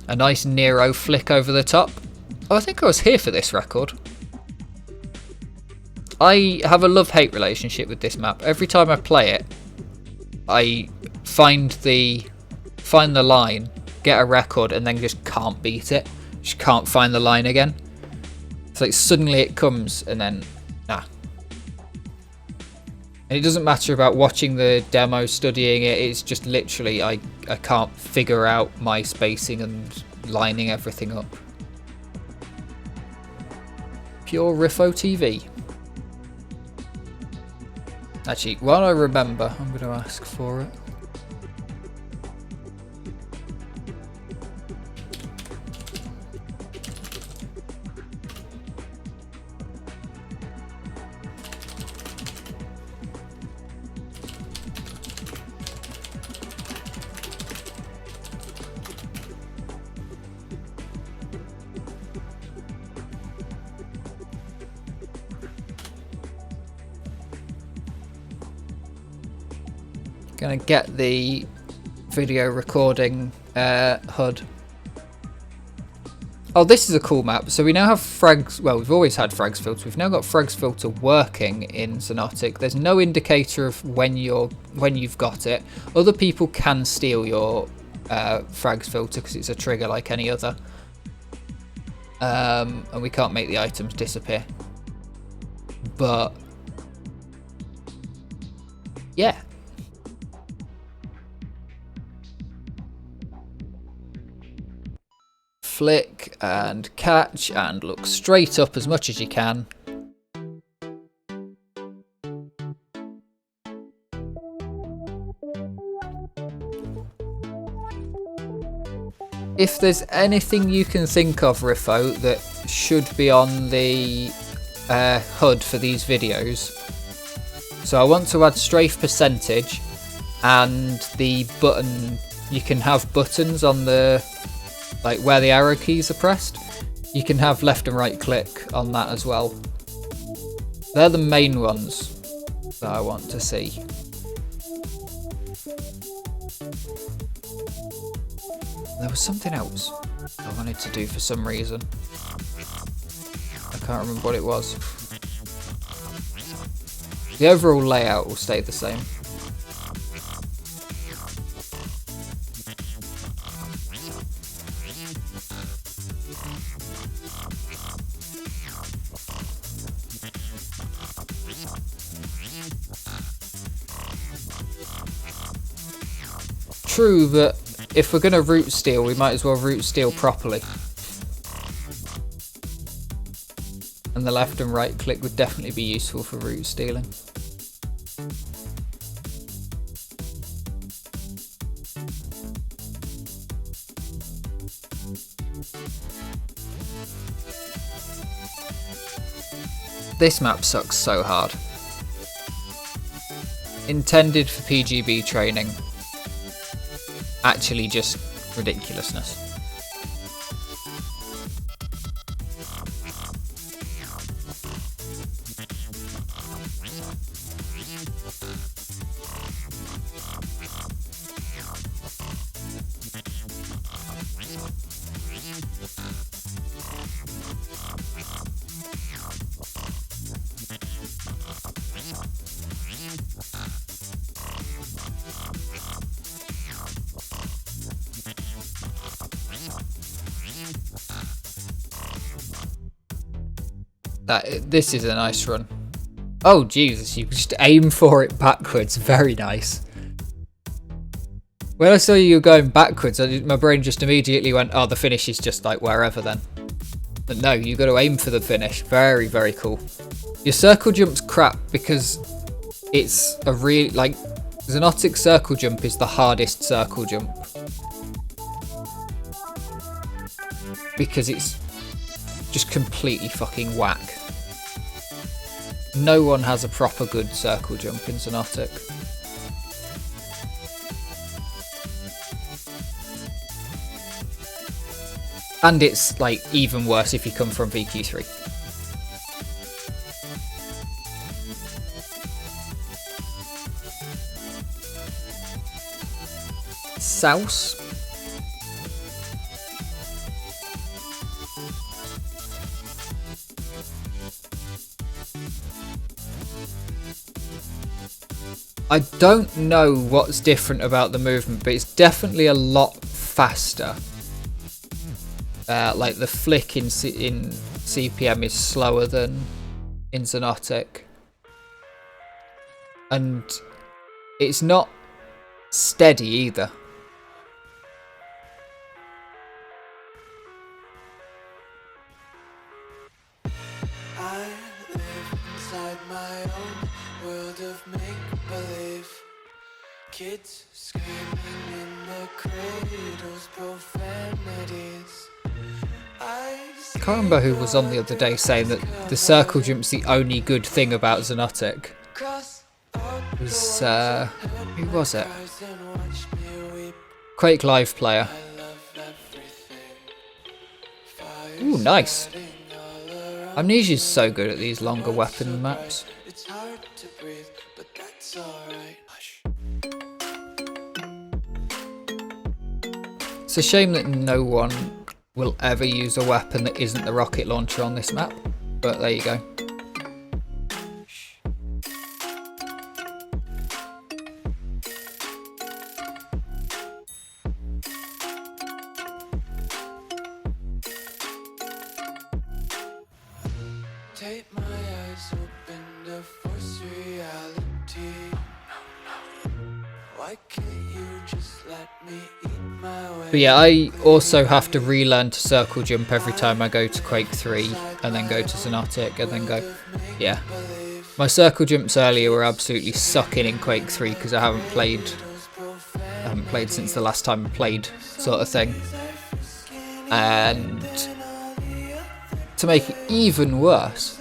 A nice Nero flick over the top. Oh, I think I was here for this record. I have a love-hate relationship with this map. Every time I play it, I find the line, get a record, and then just can't beat it. Just can't find the line again. It's like suddenly it comes, and then nah. And it doesn't matter about watching the demo, studying it. It's just literally I can't figure out my spacing and lining everything up. Pure Riffo TV. Actually, while I remember, I'm going to ask for it. Gonna get the video recording HUD. Oh, this is a cool map. So we now have frags. Well, we've always had frags filter. We've now got frags filter working in Xonotic. There's no indicator of when you've got it. Other people can steal your frags filter because it's a trigger like any other. And we can't make the items disappear. But yeah. Flick and catch and look straight up as much as you can. If there's anything you can think of, Riffo, that should be on the HUD for these videos. So I want to add strafe percentage and the button. You can have buttons on the like where the arrow keys are pressed. You can have left and right click on that as well. They're the main ones that I want to see. There was something else I wanted to do for some reason. I can't remember what it was. The overall layout will stay the same. True, but if we're going to root steal, we might as well root steal properly. And the left and right click would definitely be useful for root stealing. This map sucks so hard. Intended for PGB training. Actually just ridiculousness. This is a nice run. Oh Jesus, you just aim for it backwards. Very nice. When I saw you going backwards, my brain just immediately went, oh, the finish is just like wherever then. But no, you got to aim for the finish. Very, very cool. Your circle jump's crap because it's a real, like, Xonotic circle jump is the hardest circle jump. Because it's just completely fucking whack. No one has a proper good circle jump in Xonotic. And it's like even worse if you come from VQ3. Souse. I don't know what's different about the movement, but it's definitely a lot faster. Like the flick in CPM is slower than in Xonotic. And it's not steady either. I live inside my own world of make-believe. Kids screaming in the cradles, profanities. I can't remember who was on the other day saying that the circle jump's the only good thing about Xonotic. It was, who was it? Quake Live player. Ooh, nice. Amnesia's so good at these longer weapon maps. It's a shame that no one will ever use a weapon that isn't the rocket launcher on this map, but there you go. Take my eyes open to force reality. Why can't you just let me eat my way? But yeah, I also have to relearn to circle jump every time I go to Quake 3 and then go to Xonotic and then go, yeah. My circle jumps earlier were absolutely sucking in Quake 3 because I haven't played since the last time I played, sort of thing. And to make it even worse,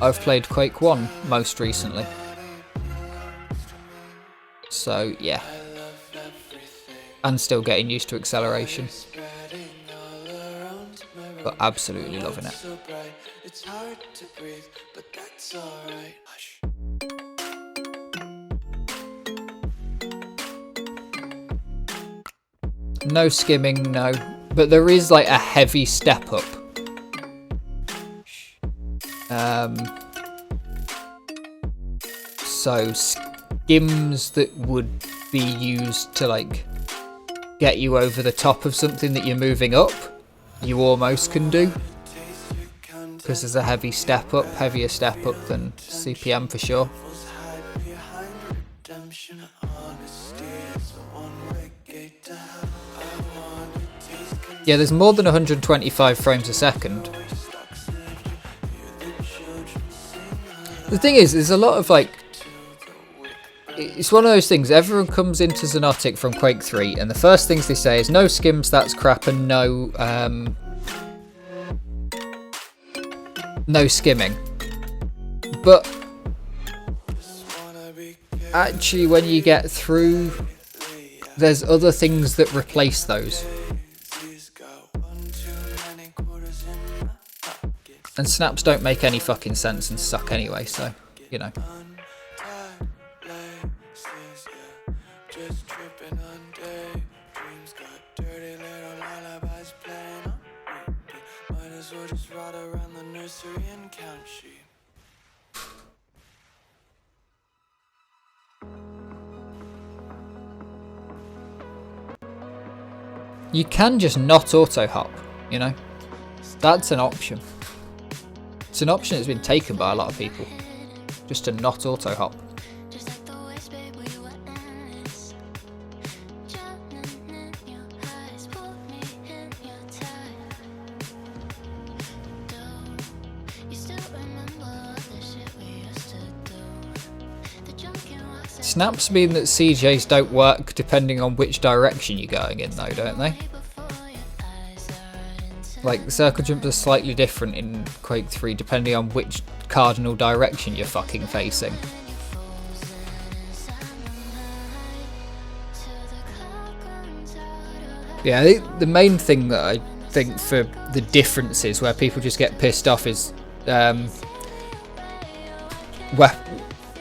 I've played Quake 1 most recently. So yeah. And still getting used to acceleration. But absolutely loving it. It's hard to breathe, but that's alright. No skimming, no. But there is like a heavy step up. So skims that would be used to like get you over the top of something that you're moving up, you almost can do. Because there's a heavy step up, heavier step up than CPM for sure. Yeah, there's more than 125 frames a second. The thing is, there's a lot of like... It's one of those things, everyone comes into Xonotic from Quake 3 and the first things they say is no skims, that's crap, and no skimming. But actually when you get through, there's other things that replace those. And snaps don't make any fucking sense and suck anyway, so, you know. You can just not auto-hop, you know? That's an option. It's an option that's been taken by a lot of people. Just to not auto-hop. Snaps mean that CJs don't work depending on which direction you're going in though, don't they? Like, circle jumps are slightly different in Quake 3 depending on which cardinal direction you're fucking facing. Yeah, the main thing that I think for the differences where people just get pissed off is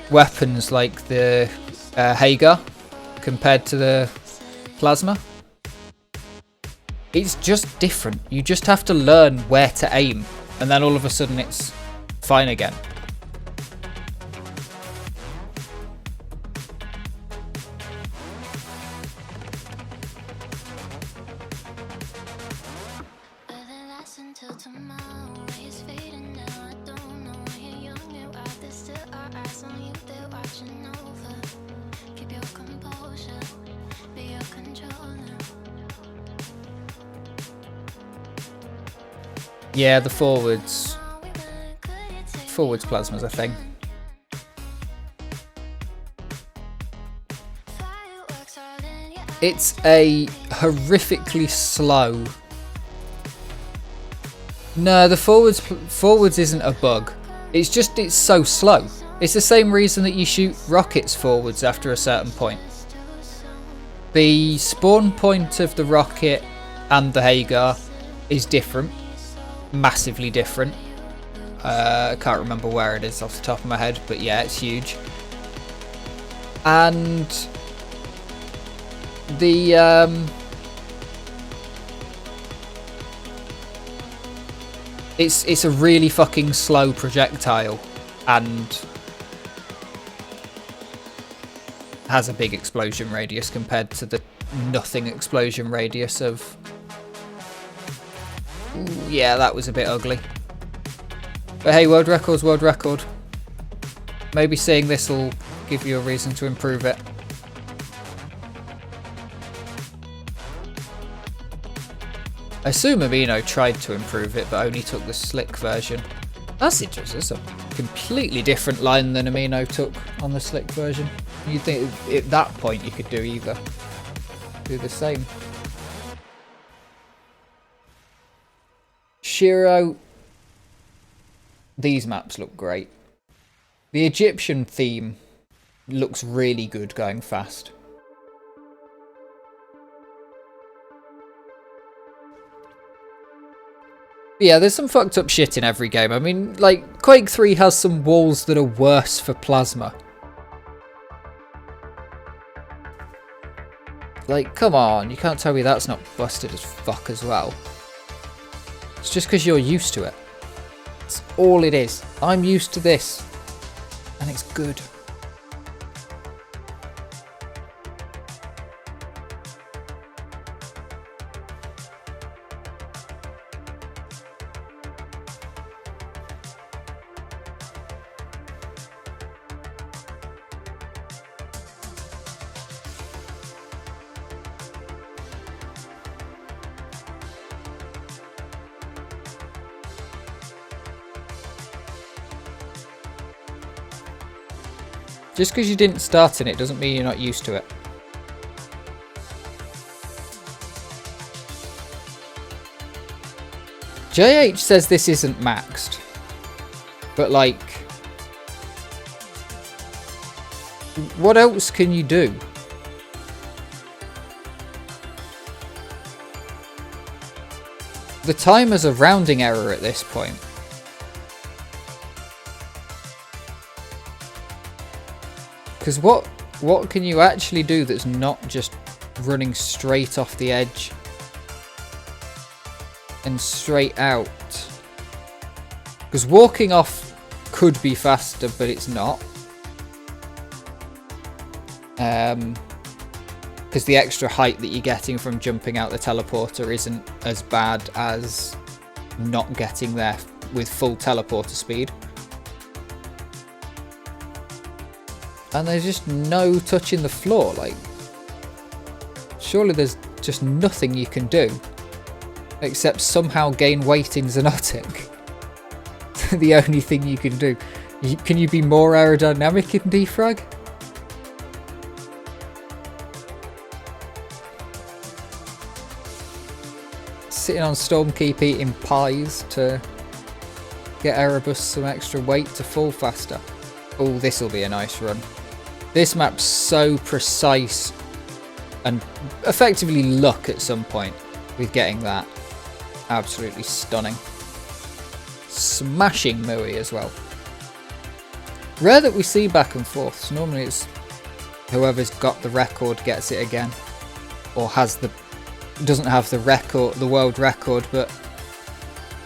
weapons like the Hagar compared to the Plasma. It's just different. You just have to learn where to aim, and then all of a sudden it's fine again. Yeah, the forwards plasma's a thing. It's a horrifically slow. No, the forwards isn't a bug. It's just it's so slow. It's the same reason that you shoot rockets forwards after a certain point. The spawn point of the rocket and the Hagar is different. Massively different. I can't remember where it is off the top of my head, but yeah, it's huge. And the it's a really fucking slow projectile and has a big explosion radius compared to the nothing explosion radius of. Yeah, that was a bit ugly. But hey, world record's world record. Maybe seeing this will give you a reason to improve it. I assume Amino tried to improve it, but only took the slick version. That's interesting. That's a completely different line than Amino took on the slick version. You'd think at that point you could do either. Do the same. Shiro, these maps look great. The Egyptian theme looks really good going fast. Yeah, there's some fucked up shit in every game. I mean, like, Quake 3 has some walls that are worse for Plasma. Like, come on, you can't tell me that's not busted as fuck as well. It's just because you're used to it. It's all it is. I'm used to this. And it's good. Just because you didn't start in it doesn't mean you're not used to it. JH says this isn't maxed. But like, what else can you do? The timer's a rounding error at this point. Because what can you actually do that's not just running straight off the edge and straight out? Because walking off could be faster, but it's not. Because the extra height that you're getting from jumping out the teleporter isn't as bad as not getting there with full teleporter speed. And there's just no touching the floor. Like, surely there's just nothing you can do except somehow gain weight in Xonotic. The only thing you can do. Can you be more aerodynamic in DeFrag? Sitting on Stormkeep eating pies to get Erebus some extra weight to fall faster. Oh, this will be a nice run. This map's so precise and effectively luck at some point with getting that. Absolutely stunning. Smashing Mui as well. Rare that we see back and forths. Normally it's whoever's got the record gets it again, or doesn't have the record, the world record, but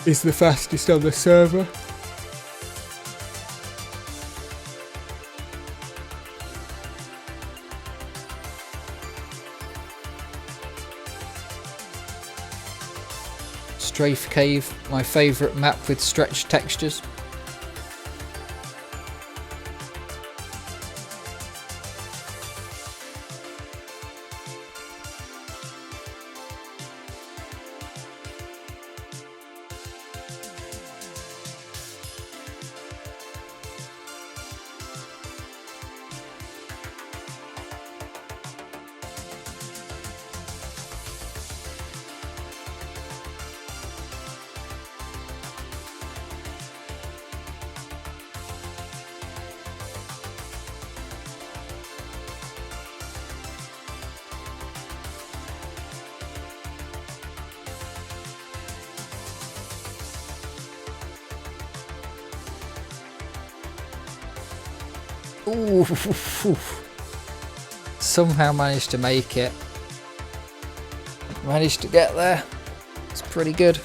is the fastest on the server. Strafe Cave, my favourite map with stretched textures. Ooh, somehow managed to make it. Managed to get there. It's pretty good.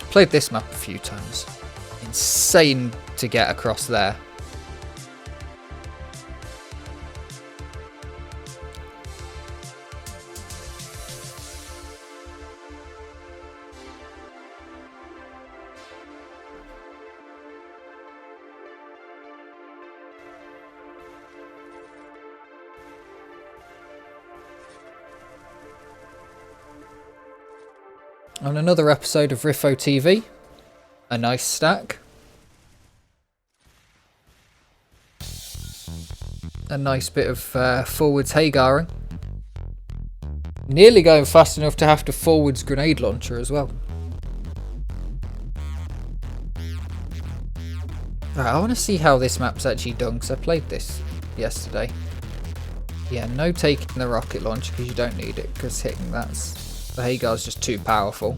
Played this map a few times. Insane to get across there. On another episode of Riffo TV, a nice stack. A nice bit of forwards Hagaring. Nearly going fast enough to have to forwards grenade launcher as well. Right, I want to see how this map's actually done, because I played this yesterday. Yeah, no taking the rocket launcher because you don't need it, because hitting the Hagar's just too powerful.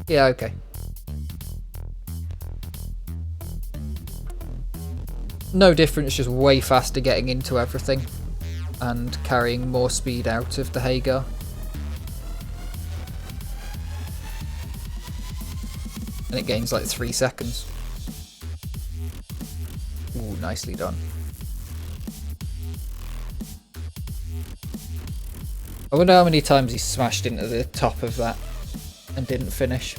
Yeah, okay. No difference, just way faster getting into everything and carrying more speed out of the Hagar. And it gains like 3 seconds. Ooh, nicely done. I wonder how many times he smashed into the top of that and didn't finish.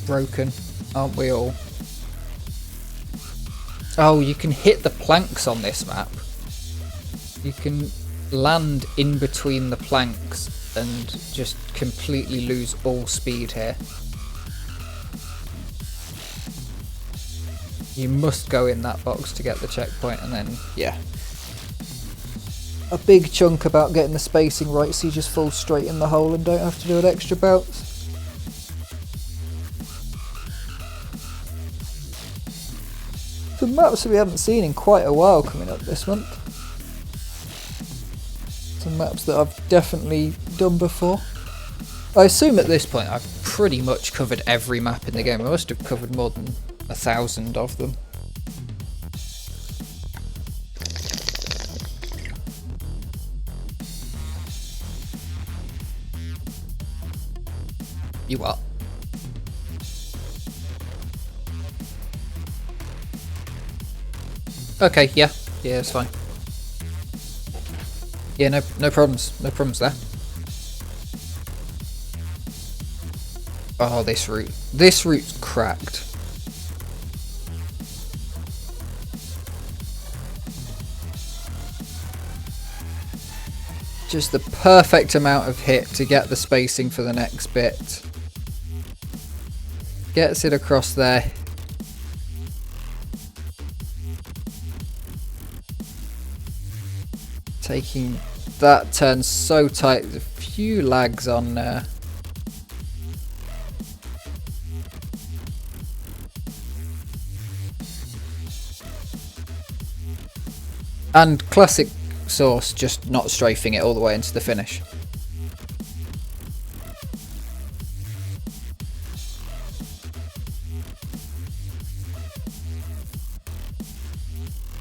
Broken, aren't we all? Oh, you can hit the planks on this map. You can land in between the planks and just completely lose all speed here. You must go in that box to get the checkpoint, and then, yeah. A big chunk about getting the spacing right so you just fall straight in the hole and don't have to do an extra bounce. Some maps that we haven't seen in quite a while coming up this month. Some maps that I've definitely done before. I assume at this point I've pretty much covered every map in the game. I must have covered more than 1,000 of them. You what? Okay, yeah. Yeah, it's fine. Yeah, no problems. No problems there. Oh, this route. This route's cracked. Just the perfect amount of hit to get the spacing for the next bit. Gets it across there. Taking that turn so tight. There's a few lags on there. And classic Source just not strafing it all the way into the finish.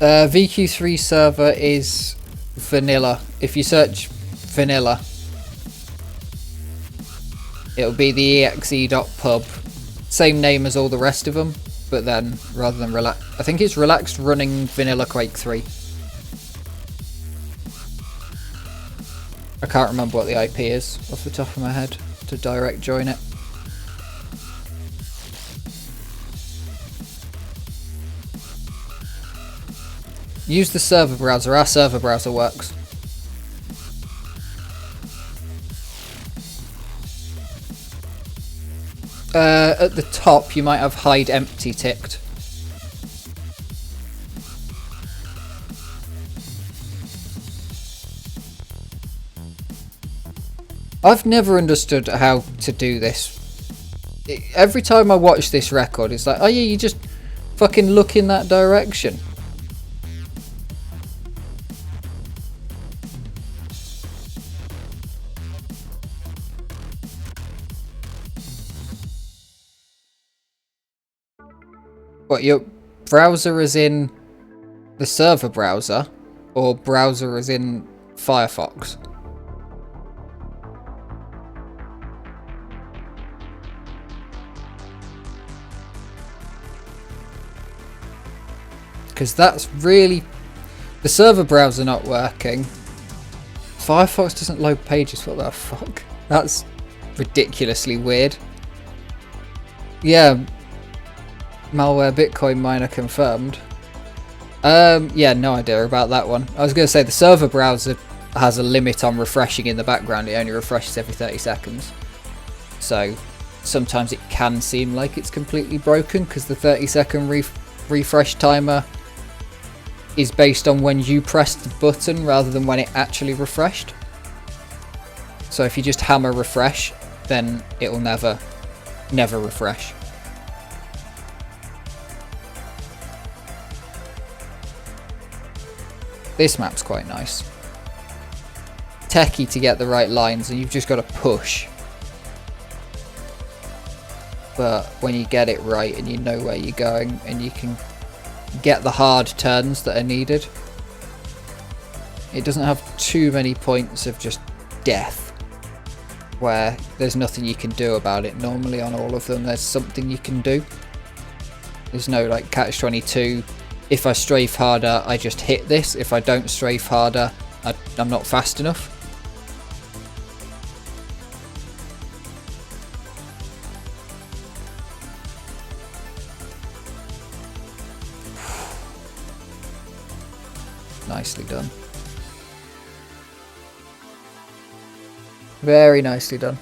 VQ3 server is vanilla. If you search vanilla, it'll be the exe.pub. Same name as all the rest of them, but then rather than relax, I think it's relaxed running vanilla Quake 3. I can't remember what the IP is off the top of my head to direct join it. Use the server browser. Our server browser works. At the top you might have hide empty ticked. I've never understood how to do this. Every time I watch this record, it's like, oh yeah, you just fucking look in that direction. What, your browser is in the server browser, or browser is in Firefox? Because that's really... The server browser not working. Firefox doesn't load pages, what the fuck? That's ridiculously weird. Yeah. Malware Bitcoin miner confirmed. Yeah, no idea about that one. I was going to say the server browser has a limit on refreshing in the background. It only refreshes every 30 seconds. So sometimes it can seem like it's completely broken because the 30-second refresh timer is based on when you pressed the button rather than when it actually refreshed. So if you just hammer refresh, then it'll never refresh. This map's quite nice. Techie to get the right lines, and you've just got to push. But when you get it right and you know where you're going and you can get the hard turns that are needed, it doesn't have too many points of just death where there's nothing you can do about it. Normally on all of them there's something you can do. There's no like catch-22, if I strafe harder I just hit this, if I don't strafe harder I'm not fast enough. Nicely done. Very nicely done.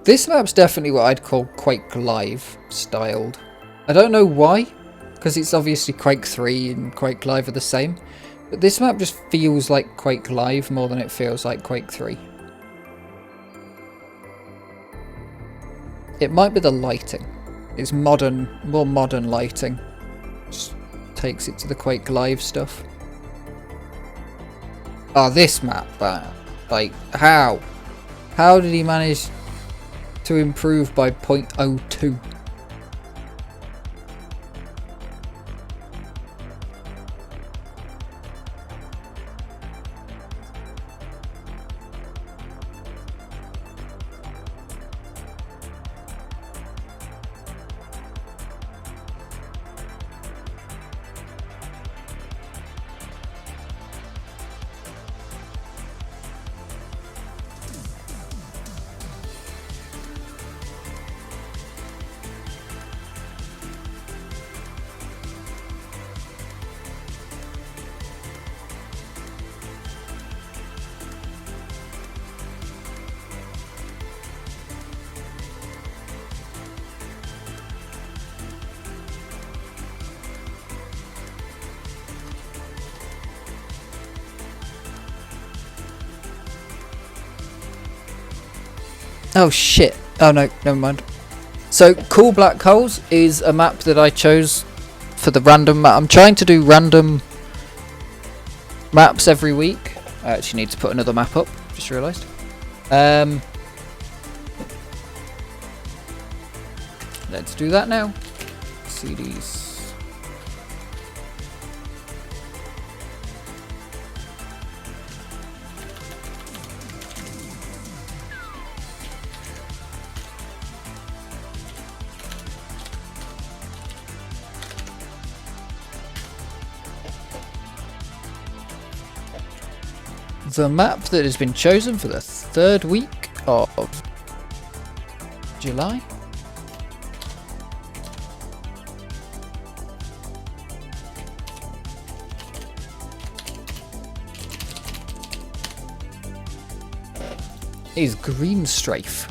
This map's definitely what I'd call Quake Live styled. I don't know why, because it's obviously Quake 3 and Quake Live are the same, but this map just feels like Quake Live more than it feels like Quake 3. It might be the lighting. It's modern, more modern lighting. Just takes it to the Quake Live stuff. Oh, this map, like, how? How did he manage to improve by 0.02? Oh shit. Oh no, never mind. So Cool Black Holes is a map that I chose for the random map. I'm trying to do random maps every week. I actually need to put another map up, just realised. Let's do that now. CDs. The map that has been chosen for the 3rd week of July. Is Green Strafe.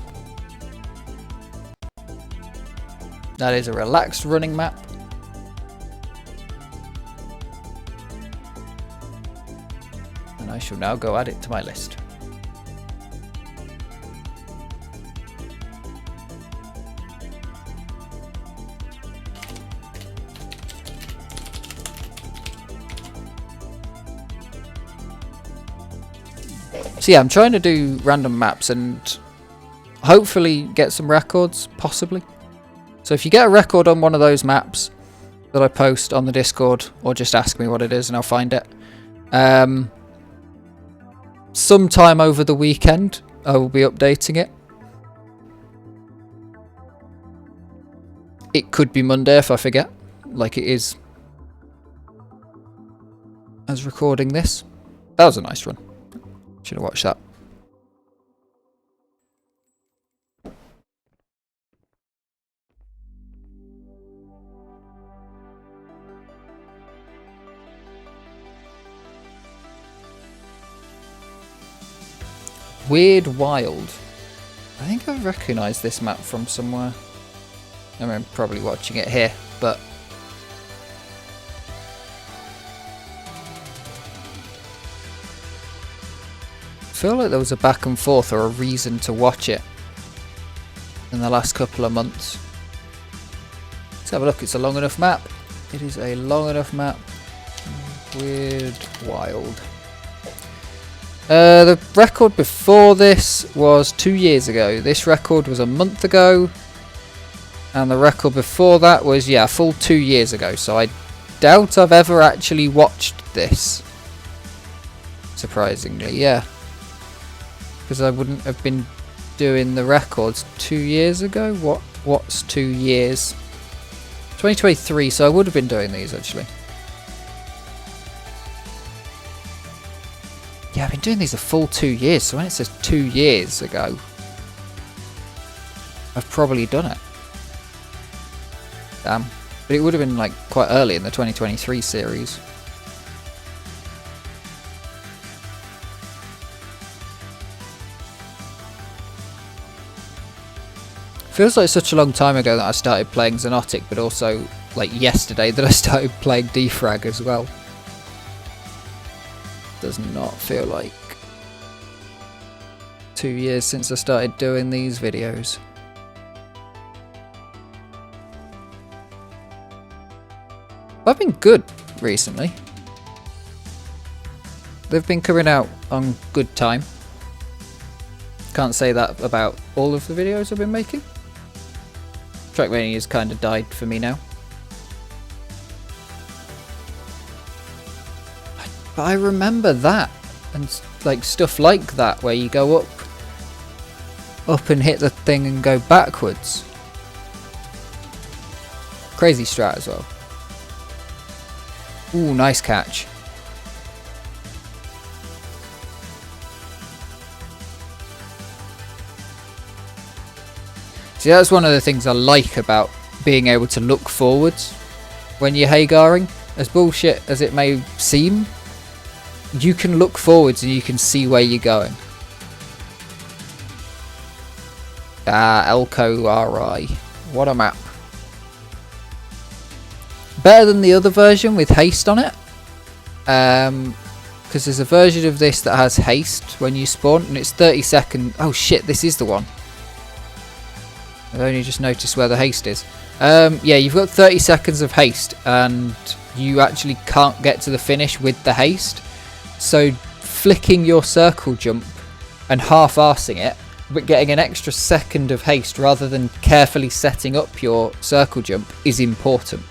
That is a relaxed running map. And I shall now go add it to my list. So yeah, I'm trying to do random maps and hopefully get some records, possibly. So if you get a record on one of those maps that I post on the Discord, or just ask me what it is and I'll find it. Sometime over the weekend, I will be updating it. It could be Monday if I forget, like it is as recording this. That was a nice run. Should have watched that. Weird Wild. I think I recognise this map from somewhere. I mean, I'm probably watching it here, but I feel like there was a back and forth or a reason to watch it in the last couple of months. Let's have a look. It's a long enough map. It is a long enough map. Weird Wild. The record before this was 2 years ago. This record was a month ago. And the record before that was, yeah, a full 2 years ago. So I doubt I've ever actually watched this. Surprisingly, yeah. Because I wouldn't have been doing the records 2 years ago. What's 2 years? 2023, so I would have been doing these actually. Yeah, I've been doing these a full 2 years, so when it says 2 years ago, I've probably done it. Damn. But it would have been like quite early in the 2023 series. Feels like such a long time ago that I started playing Xonotic, but also like yesterday that I started playing DeFrag as well. Does not feel like 2 years since I started doing these videos. I've been good recently. They've been coming out on good time. Can't say that about all of the videos I've been making. Trackmania has kind of died for me now. But I remember that, and like stuff like that where you go up and hit the thing and go backwards. Crazy strat as well. Ooh, nice catch. See, that's one of the things I like about being able to look forwards when you're Hagaring. As bullshit as it may seem, you can look forwards and you can see where you're going. Ah, Elko RI. What a map. Better than the other version with haste on it. Because there's a version of this that has haste when you spawn, and it's 30 seconds. Oh shit, this is the one. I've only just noticed where the haste is. Yeah, you've got 30 seconds of haste, and you actually can't get to the finish with the haste. So flicking your circle jump and half-arsing it, but getting an extra second of haste rather than carefully setting up your circle jump is important.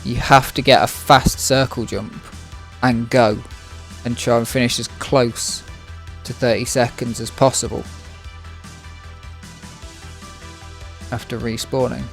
You have to get a fast circle jump and go and try and finish as close to 30 seconds as possible after respawning.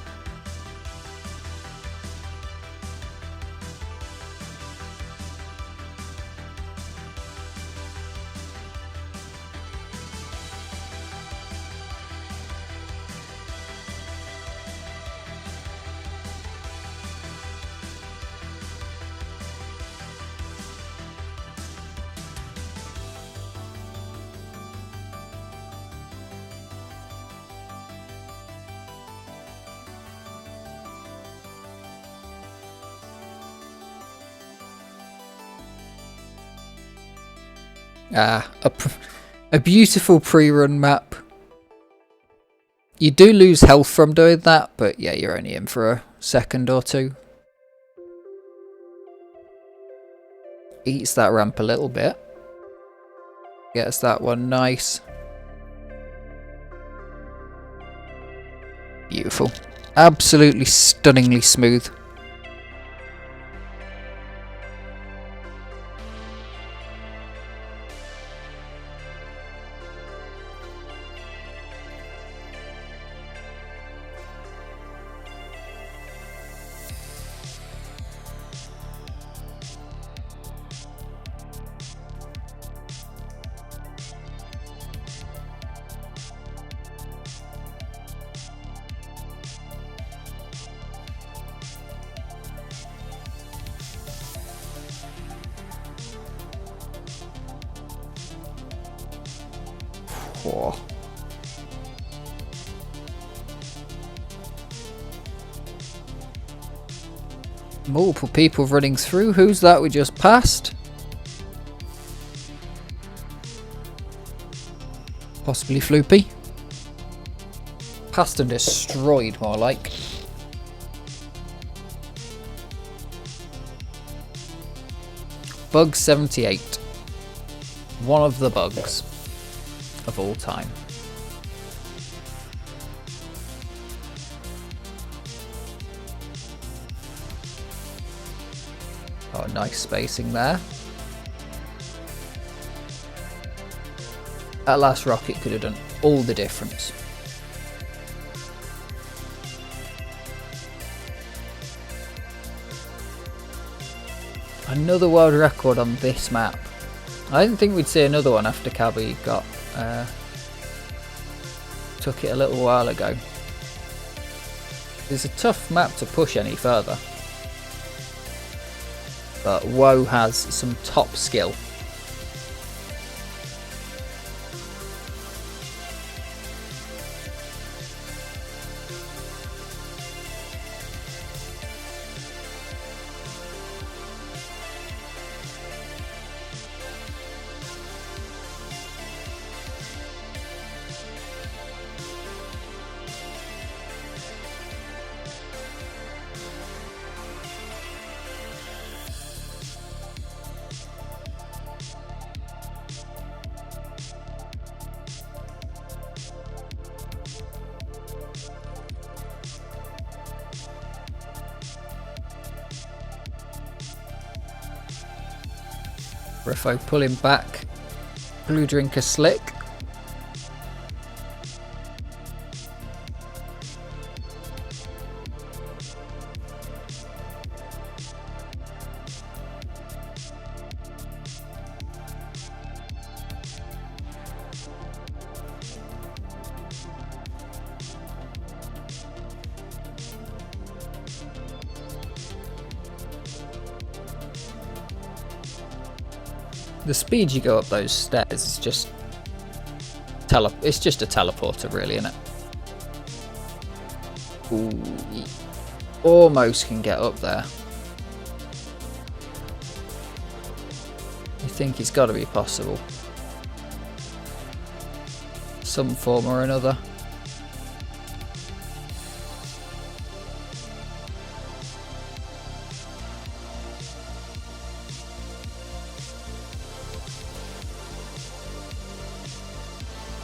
A beautiful pre-run map. You do lose health from doing that, but yeah, you're only in for a second or two. Eats that ramp a little bit. Gets that one nice. Beautiful. Absolutely stunningly smooth. Whoa. Multiple people running through. Who's that we just passed? Possibly Floopy. Passed and destroyed, more like. Bug 78. One of the bugs of all time. Oh, nice spacing there. That last rocket could have done all the difference. Another world record on this map. I didn't think we'd see another one after Cabby got took it a little while ago. It's a tough map to push any further, but Woe has some top skill. Riffo pulling back. Blue Drinker slick. The speed you go up those stairs is just it's just a teleporter, really, isn't it? Ooh, he almost can get up there. You think it's got to be possible, some form or another.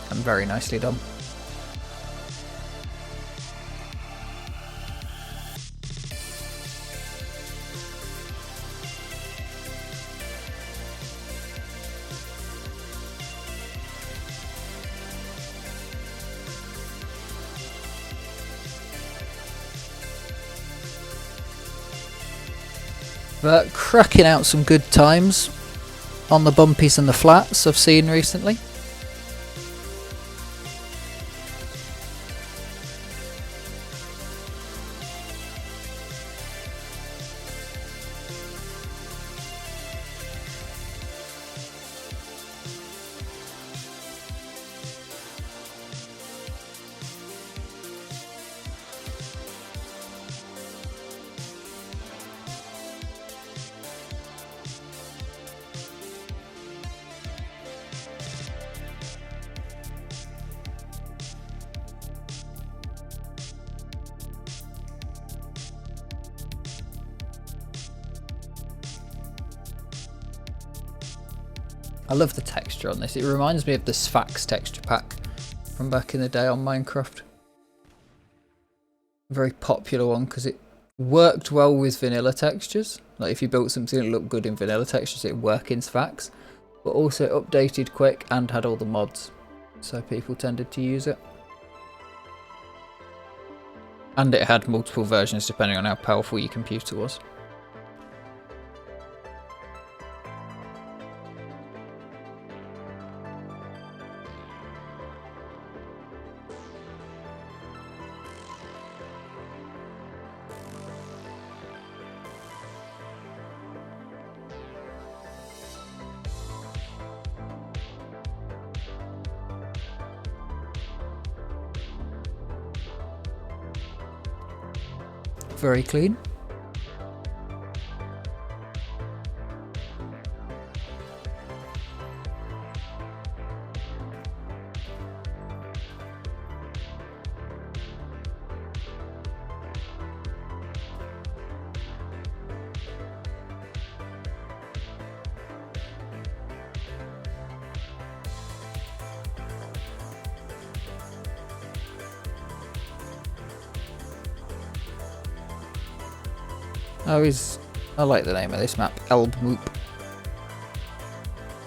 And very nicely done. But cracking out some good times on the bumpies and the flats I've seen recently. I love the texture on this. It reminds me of the Sphax texture pack from back in the day on Minecraft. A very popular one because it worked well with vanilla textures. Like if you built something that looked good in vanilla textures, it'd work in Sphax. But also updated quick and had all the mods. So people tended to use it. And it had multiple versions depending on how powerful your computer was. Very clean. I like the name of this map, Elbmoop.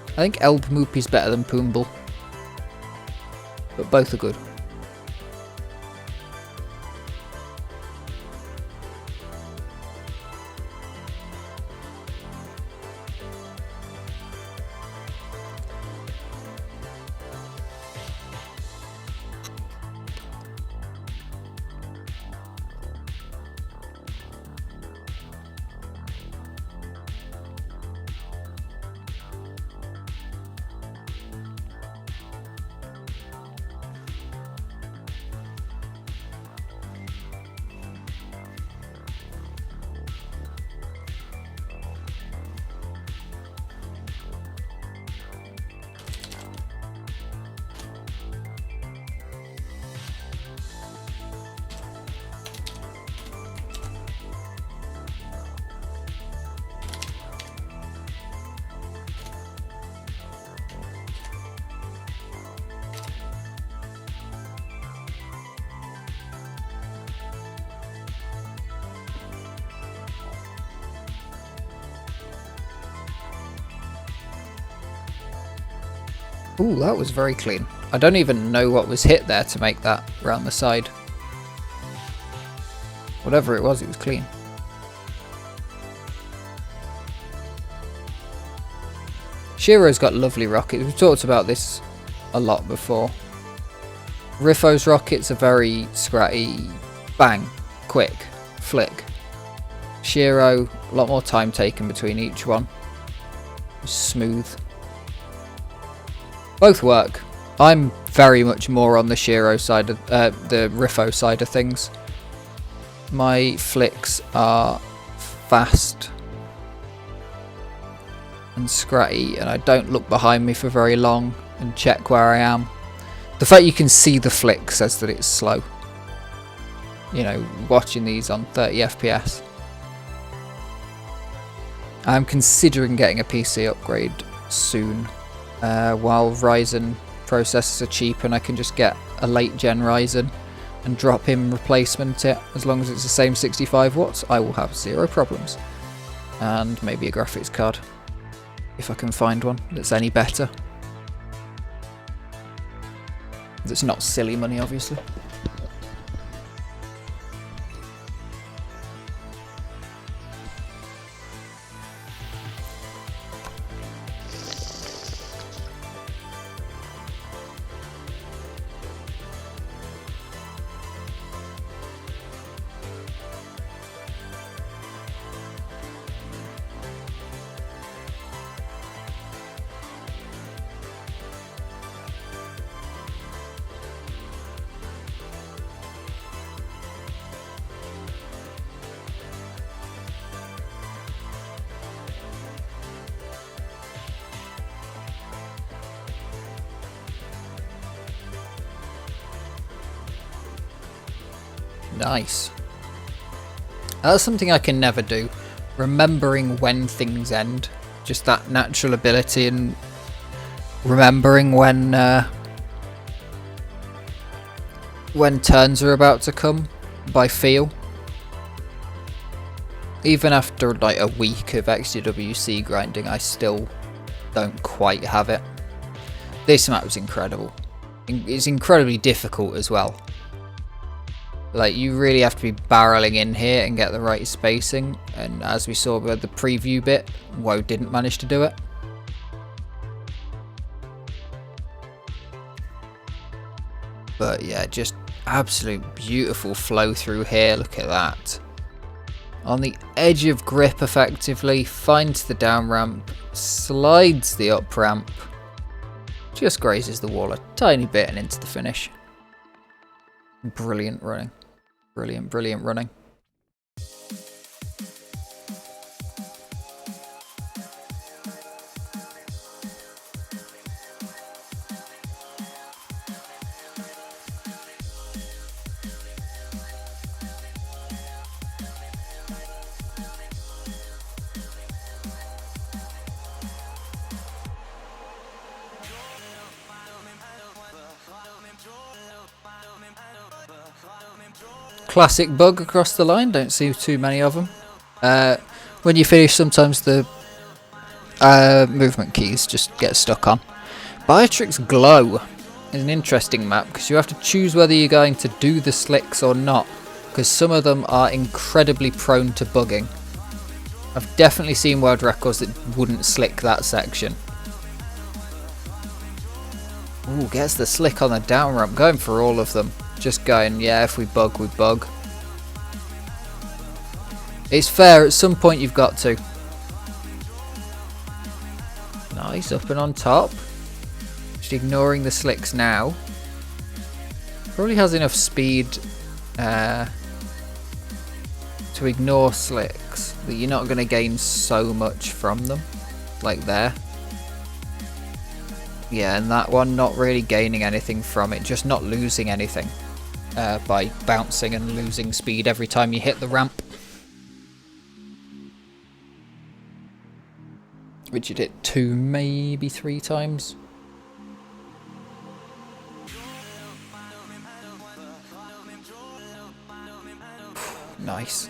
I think Elbmoop is better than Poomble, but both are good. Ooh, that was very clean. I don't even know what was hit there to make that round the side. Whatever it was clean. Shiro's got lovely rockets. We've talked about this a lot before. Riffo's rockets are very scratty, bang, quick, flick. Shiro, a lot more time taken between each one. Smooth. Both work. I'm very much more on the Shiro side of the Riffo side of things. My flicks are fast and scratty, and I don't look behind me for very long and check where I am. The fact you can see the flick says that it's slow. You know, watching these on 30 FPS. I'm considering getting a PC upgrade soon, while Ryzen processors are cheap and I can just get a late gen Ryzen and drop in replacement it. As long as it's the same 65 watts, I will have zero problems. And maybe a graphics card, if I can find one that's any better. That's not silly money, obviously. Nice. That's something I can never do. Remembering when things end. Just that natural ability and remembering when turns are about to come by feel. Even after like a week of XDWC grinding, I still don't quite have it. This map was incredible. It's incredibly difficult as well. Like, you really have to be barreling in here and get the right spacing, and as we saw with the preview bit, WoW didn't manage to do it. But yeah, just absolute beautiful flow through here, look at that. On the edge of grip effectively, finds the down ramp, slides the up ramp, just grazes the wall a tiny bit and into the finish. Brilliant running. Brilliant, brilliant running. Classic bug across the line, don't see too many of them. When you finish, sometimes the movement keys just get stuck on. Beatrix Glow is an interesting map because you have to choose whether you're going to do the slicks or not, because some of them are incredibly prone to bugging. I've definitely seen world records that wouldn't slick that section. Ooh, gets the slick on the down ramp, going for all of them. Just going, yeah, if we bug, we bug. It's fair, at some point you've got to. Nice, up and on top. Just ignoring the slicks now. Probably has enough speed to ignore slicks, but you're not going to gain so much from them. Like there. Yeah, and that one not really gaining anything from it, just not losing anything. By bouncing and losing speed every time you hit the ramp. Which you'd hit 2, maybe 3 times. Nice.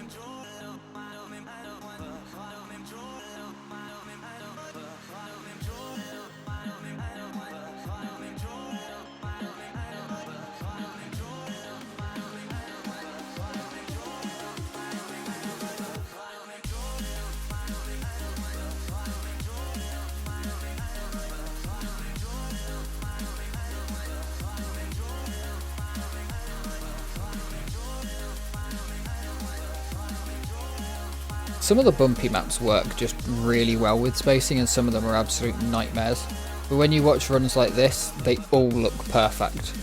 Some of the bumpy maps work just really well with spacing, and some of them are absolute nightmares. But when you watch runs like this, they all look perfect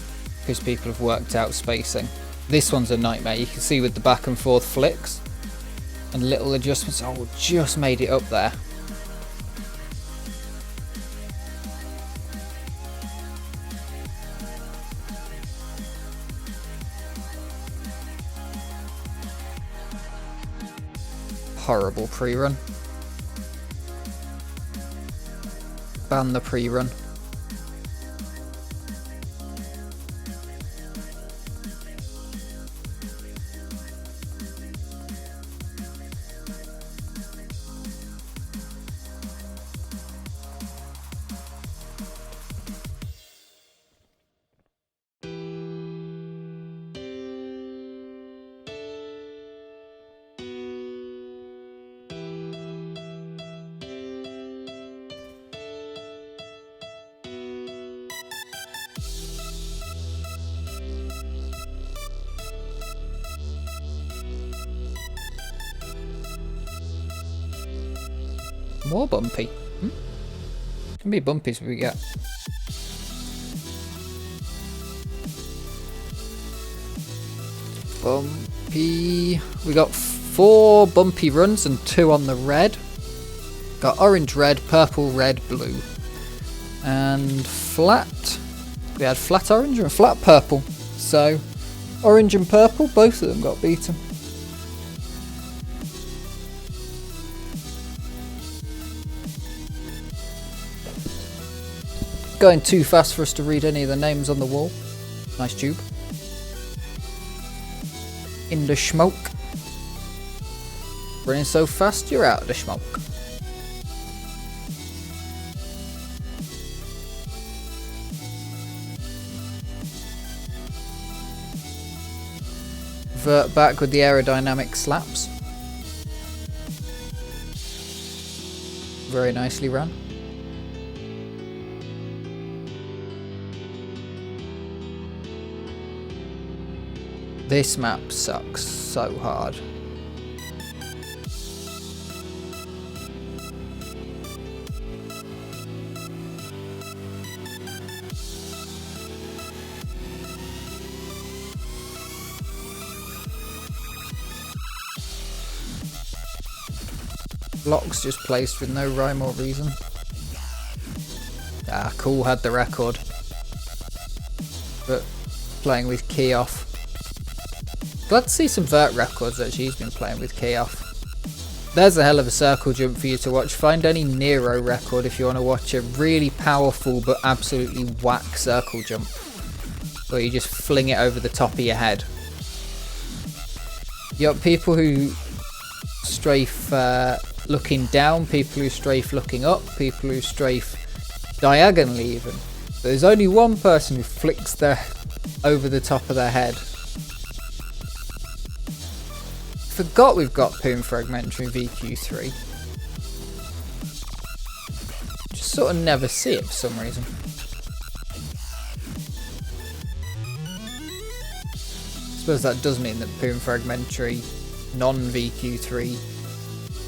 because people have worked out spacing. This one's a nightmare. You can see with the back and forth flicks and little adjustments, oh, just made it up there. Horrible pre-run. Ban the pre-run. More bumpy. Can be bumpies we get. Bumpy. We got 4 bumpy runs and 2 on the red. Got orange, red, purple, red, blue. And flat. We had flat orange and flat purple. So orange and purple, both of them got beaten. Going too fast for us to read any of the names on the wall. Nice tube. In the smoke. Running so fast you're out of the smoke. Vert back with the aerodynamic slaps. Very nicely run. This map sucks so hard. Blocks just placed with no rhyme or reason. Ah, cool, had the record. But playing with key off. Glad to see some vert records actually. He's been playing with key off. There's a hell of a circle jump for you to watch. Find any Nero record if you want to watch a really powerful but absolutely whack circle jump. Where you just fling it over the top of your head. You got people who strafe looking down, people who strafe looking up, people who strafe diagonally even. But there's only one person who flicks their over the top of their head. Forgot we've got Poon Fragmentary VQ3. Just sort of never see it for some reason. I suppose that does mean that Poon Fragmentary non-VQ3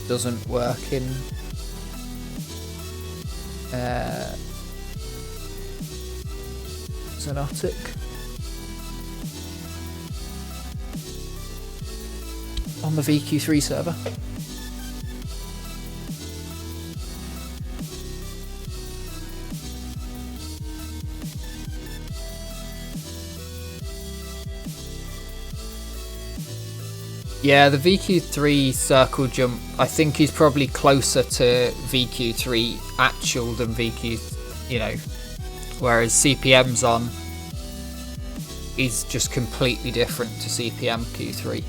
doesn't work in Xonotic. On the VQ3 server. Yeah, the VQ3 circle jump, I think he's probably closer to VQ3 actual than VQ, you know, whereas CPM's on is just completely different to CPM Q3.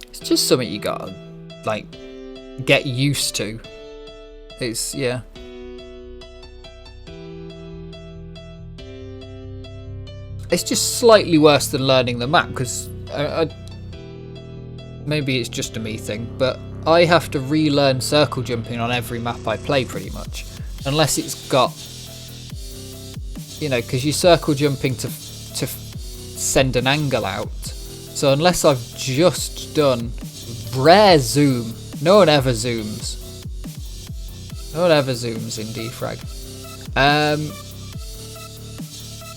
It's just something you gotta, like, get used to. It's, yeah. It's just slightly worse than learning the map, because maybe it's just a me thing, but I have to relearn circle jumping on every map I play pretty much. Unless it's got, you know, because you're circle jumping to send an angle out. So unless I've just done rare zoom, no one ever zooms. No one ever zooms in DeFrag.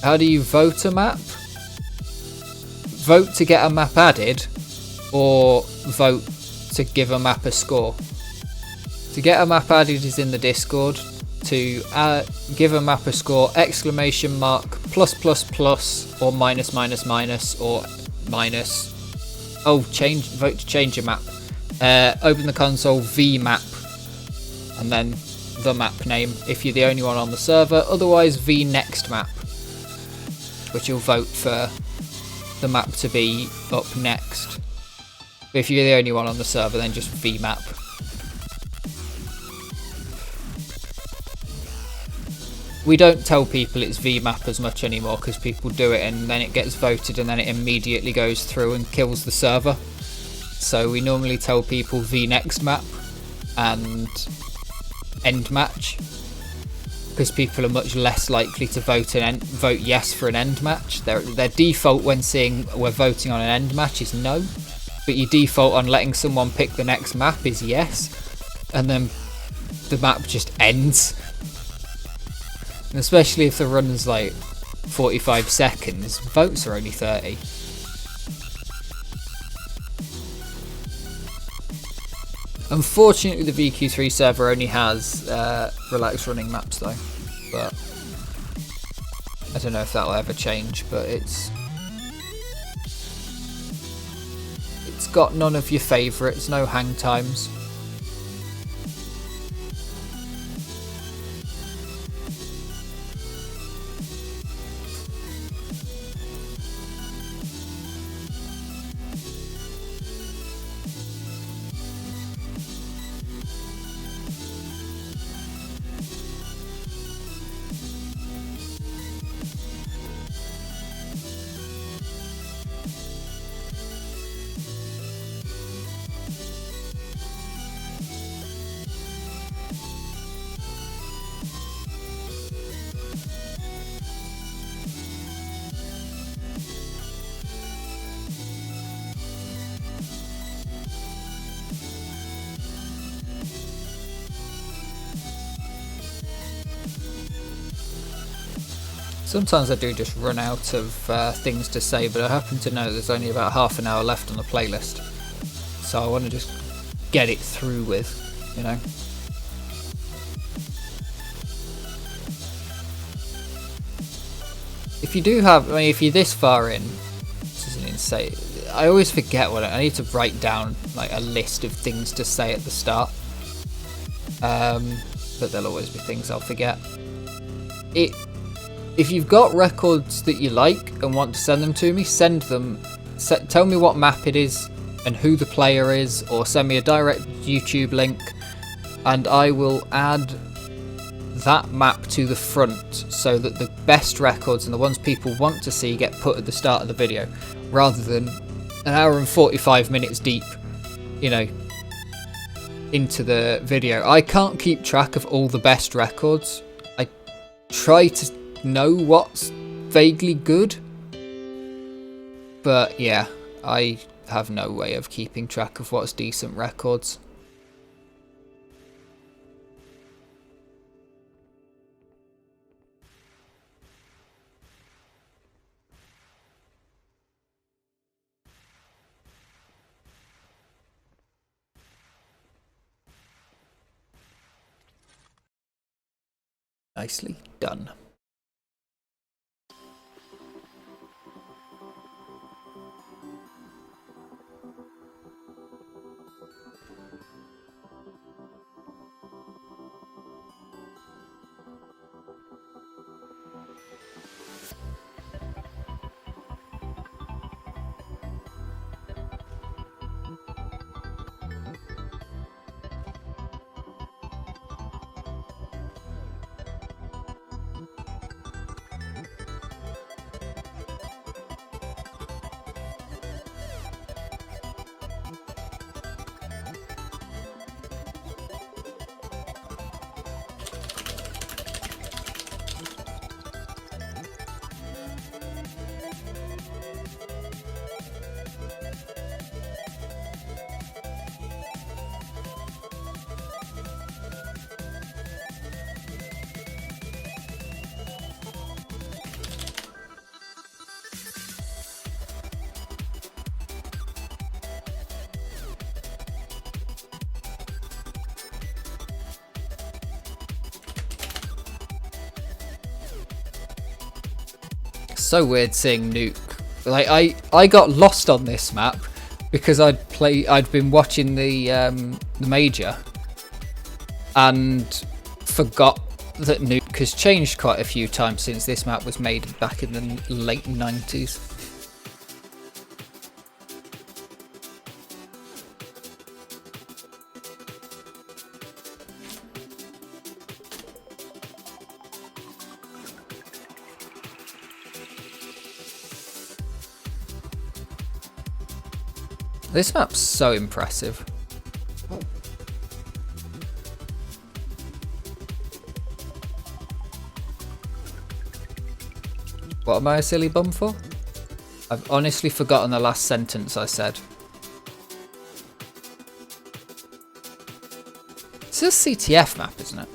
How do you vote a map? Vote to get a map added, or vote to give a map a score. To get a map added is in the Discord. To give a map a score, exclamation mark, plus plus plus, or minus minus minus, or minus. Oh, vote to change a map. Open the console, V map, and then the map name if you're the only one on the server. Otherwise, V next map, which you'll vote for the map to be up next. If you're the only one on the server, then just V map. We don't tell people it's VMAP as much anymore because people do it and then it gets voted and then it immediately goes through and kills the server. So we normally tell people V next map and end match because people are much less likely to vote yes for an end match. Their default when seeing we're voting on an end match is no, but your default on letting someone pick the next map is yes, and then the map just ends. And especially if the run's like 45 seconds, votes are only 30. Unfortunately, the VQ3 server only has relaxed running maps though, but I don't know if that will ever change, but it's got none of your favourites, no hang times. Sometimes I do just run out of things to say, but I happen to know there's only about half an hour left on the playlist, so I want to just get it through with, you know. If you do have, I mean, if you're this far in, this isn't insane. I always forget what I need to write down, like a list of things to say at the start. But there'll always be things I'll forget. If you've got records that you like and want to send them to me, send them. Tell me what map it is and who the player is, or send me a direct YouTube link, and I will add that map to the front so that the best records and the ones people want to see get put at the start of the video, rather than an hour and 45 minutes deep, you know, into the video. I can't keep track of all the best records. I try to know what's vaguely good, but yeah, I have no way of keeping track of what's decent records. Nicely done. So weird seeing Nuke. Like I got lost on this map because I'd been watching the major and forgot that Nuke has changed quite a few times since this map was made back in the late 90s. This map's so impressive. What am I a silly bum for? I've honestly forgotten the last sentence I said. It's a CTF map, isn't it?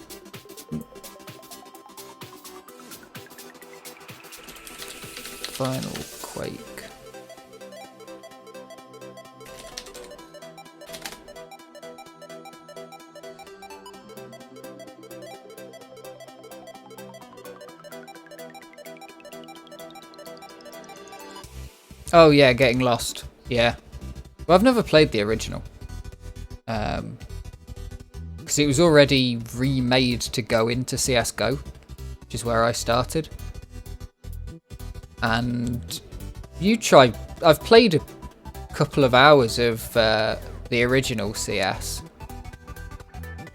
Final Quake. Oh yeah, getting lost. Yeah. Well, I've never played the original. Because it was already remade to go into CSGO, which is where I started. And I've played a couple of hours of the original CS.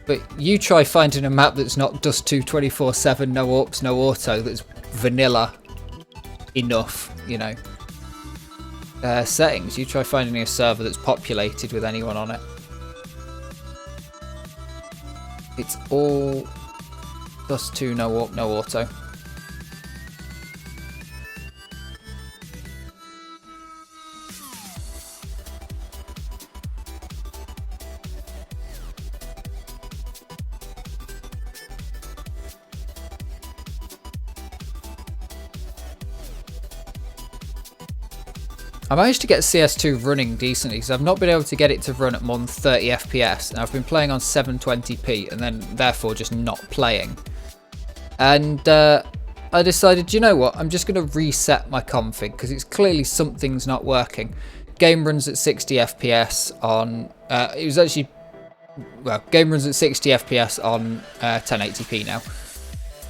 But you try finding a map that's not Dust 2 24/7, no AWPs, no auto, that's vanilla enough, you know. Settings, you try finding a server that's populated with anyone on it. It's all Dust 2, no AWP, no auto. I managed to get CS2 running decently because I've not been able to get it to run at more than 30 FPS, and I've been playing on 720p and then therefore just not playing. And I decided, you know what, I'm just going to reset my config because it's clearly something's not working. Game runs at 60 FPS on, game runs at 60 FPS on 1080p now.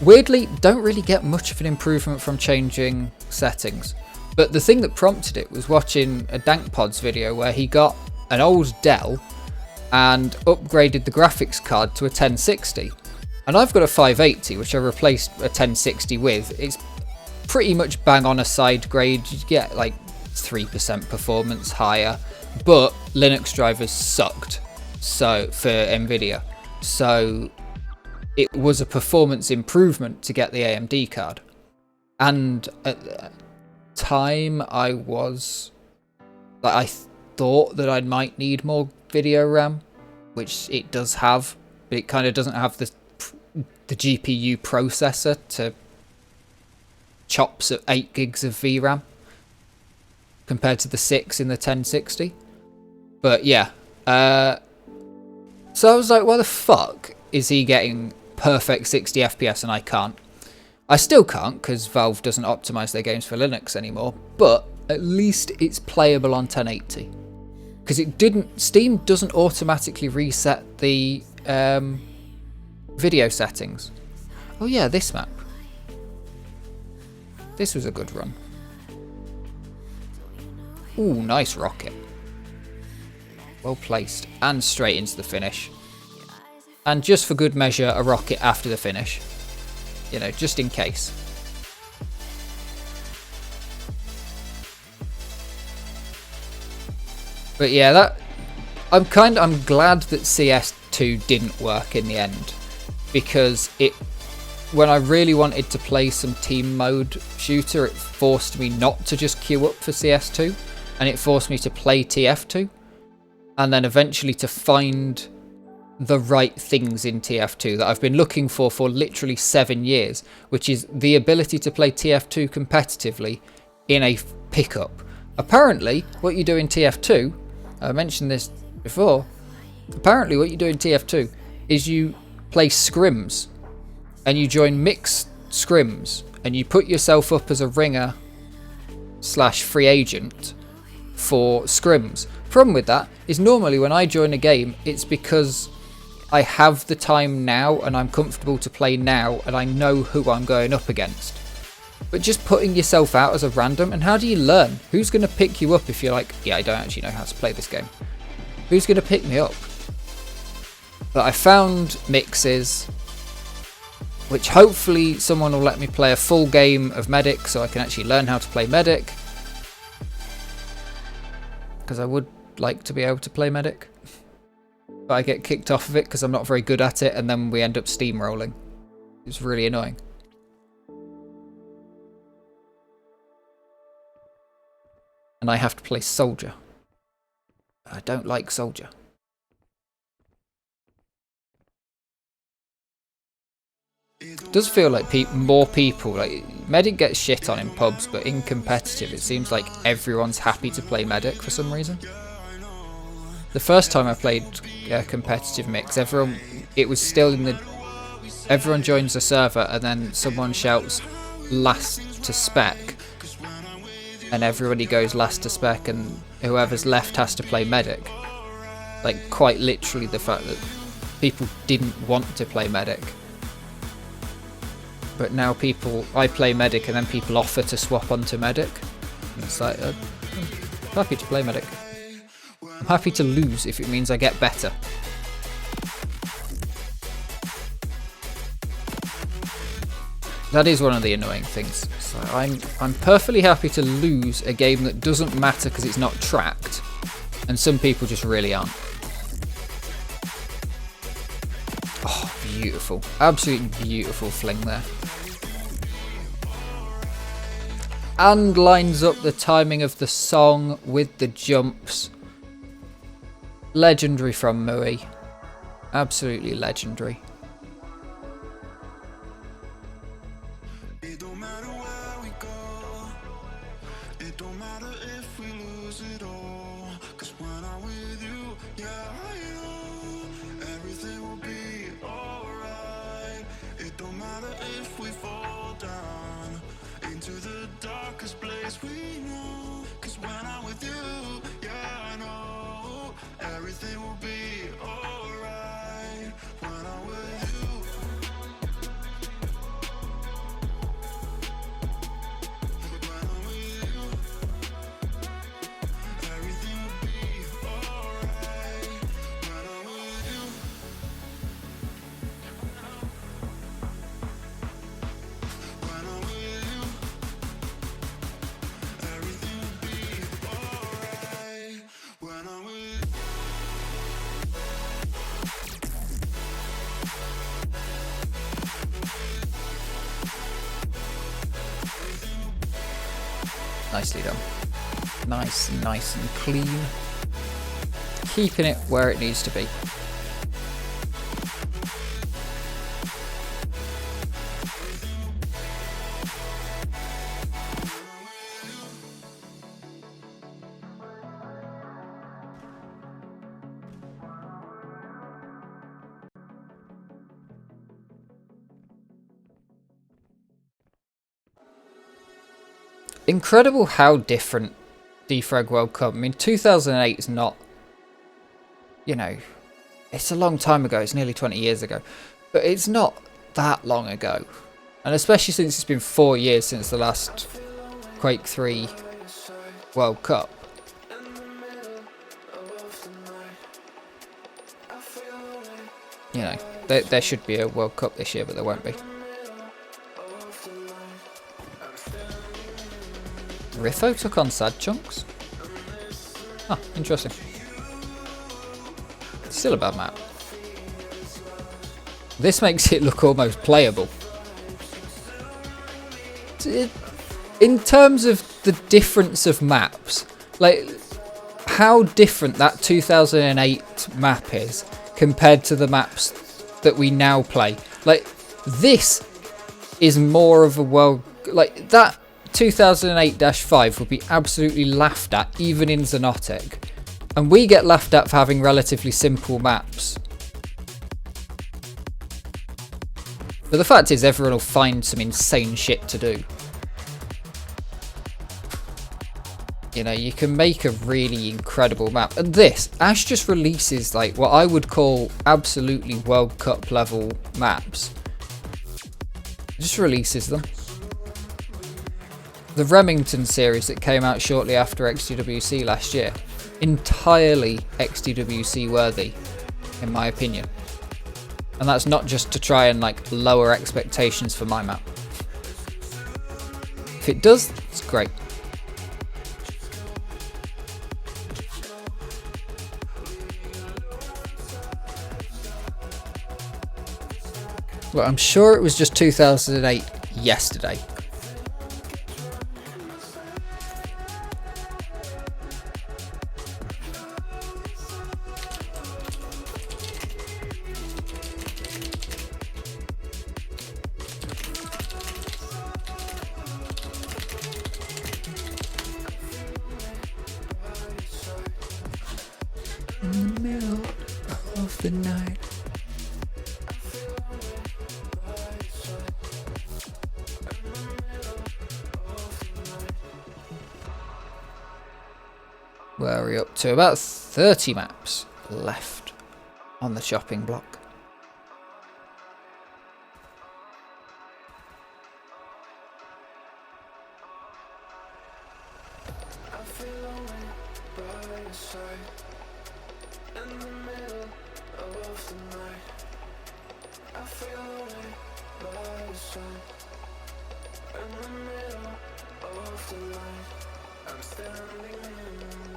Weirdly, don't really get much of an improvement from changing settings. But the thing that prompted it was watching a DankPod's video where he got an old Dell and upgraded the graphics card to a 1060. And I've got a 580, which I replaced a 1060 with. It's pretty much bang on a side grade. You get like 3% performance higher, but Linux drivers sucked so for NVIDIA. So it was a performance improvement to get the AMD card. And at the time I thought that I might need more video RAM, which it does have, but it kind of doesn't have the GPU processor to chops at 8 gigs of VRAM compared to the 6 in the 1060. But yeah, so I was like, why the fuck is he getting perfect 60 FPS and I can't? I still can't because Valve doesn't optimize their games for Linux anymore, but at least it's playable on 1080. Because Steam doesn't automatically reset the video settings. Oh yeah, this map. This was a good run. Ooh, nice rocket. Well placed. And straight into the finish. And just for good measure, a rocket after the finish. You know, just in case. But yeah, I'm glad that CS2 didn't work in the end, because when I really wanted to play some team mode shooter, it forced me not to just queue up for CS2, and it forced me to play TF2, and then eventually to find the right things in TF2 that I've been looking for literally 7 years, which is the ability to play TF2 competitively in a pickup. Apparently, what you do in TF2, I mentioned this before, apparently what you do in TF2 is you play scrims, and you join mixed scrims, and you put yourself up as a ringer slash free agent for scrims. Problem with that is normally when I join a game, it's because I have the time now and I'm comfortable to play now and I know who I'm going up against. But just putting yourself out as a random, and how do you learn? Who's going to pick you up if you're like, yeah, I don't actually know how to play this game? Who's going to pick me up? But I found mixes, which hopefully someone will let me play a full game of Medic so I can actually learn how to play Medic. Because I would like to be able to play Medic. But I get kicked off of it because I'm not very good at it, and then we end up steamrolling. It's really annoying. And I have to play Soldier. I don't like Soldier. It does feel like more people, like Medic gets shit on in pubs, but in competitive it seems like everyone's happy to play Medic for some reason. The first time I played competitive mix, it was still in the, everyone joins the server and then someone shouts last to spec, and everybody goes last to spec, and whoever's left has to play Medic. Like quite literally the fact that people didn't want to play Medic. But now I play Medic and then people offer to swap onto Medic. And it's like, I'm happy to play Medic. I'm happy to lose if it means I get better. That is one of the annoying things. So I'm perfectly happy to lose a game that doesn't matter because it's not tracked. And some people just really aren't. Oh, beautiful. Absolutely beautiful fling there. And lines up the timing of the song with the jumps. Legendary from Mui. Absolutely legendary. It don't matter where we go. It don't matter if we lose it all. 'Cause when I'm with you, yeah, I know everything will be alright. It don't matter if we fall down into the darkest place we know. 'Cause when I'm with you, yeah, I know everything will be alright. When I'm with you. Nicely done. Nice and clean. Keeping it where it needs to be. Incredible how different DeFrag World Cup. I mean, 2008 is not, you know, it's a long time ago. It's nearly 20 years ago. But it's not that long ago. And especially since it's been 4 years since the last Quake 3 World Cup. You know, there should be a World Cup this year, but there won't be. Ritho took on Sad Chunks? Ah, interesting. Still a bad map. This makes it look almost playable. In terms of the difference of maps, like how different that 2008 map is compared to the maps that we now play. Like this is more of a world, like that 2008-5 would be absolutely laughed at even in Xonotic, and we get laughed at for having relatively simple maps. But the fact is everyone will find some insane shit to do. You know, you can make a really incredible map. And this, Ash just releases like what I would call absolutely World Cup level maps. Just releases them. The Remington series that came out shortly after XDWC last year, entirely XDWC worthy, in my opinion. And that's not just to try and like lower expectations for my map. If it does, it's great. Well, I'm sure it was just 2008 yesterday. In the middle of the night. Where are we up to? About 30 maps left on the chopping block.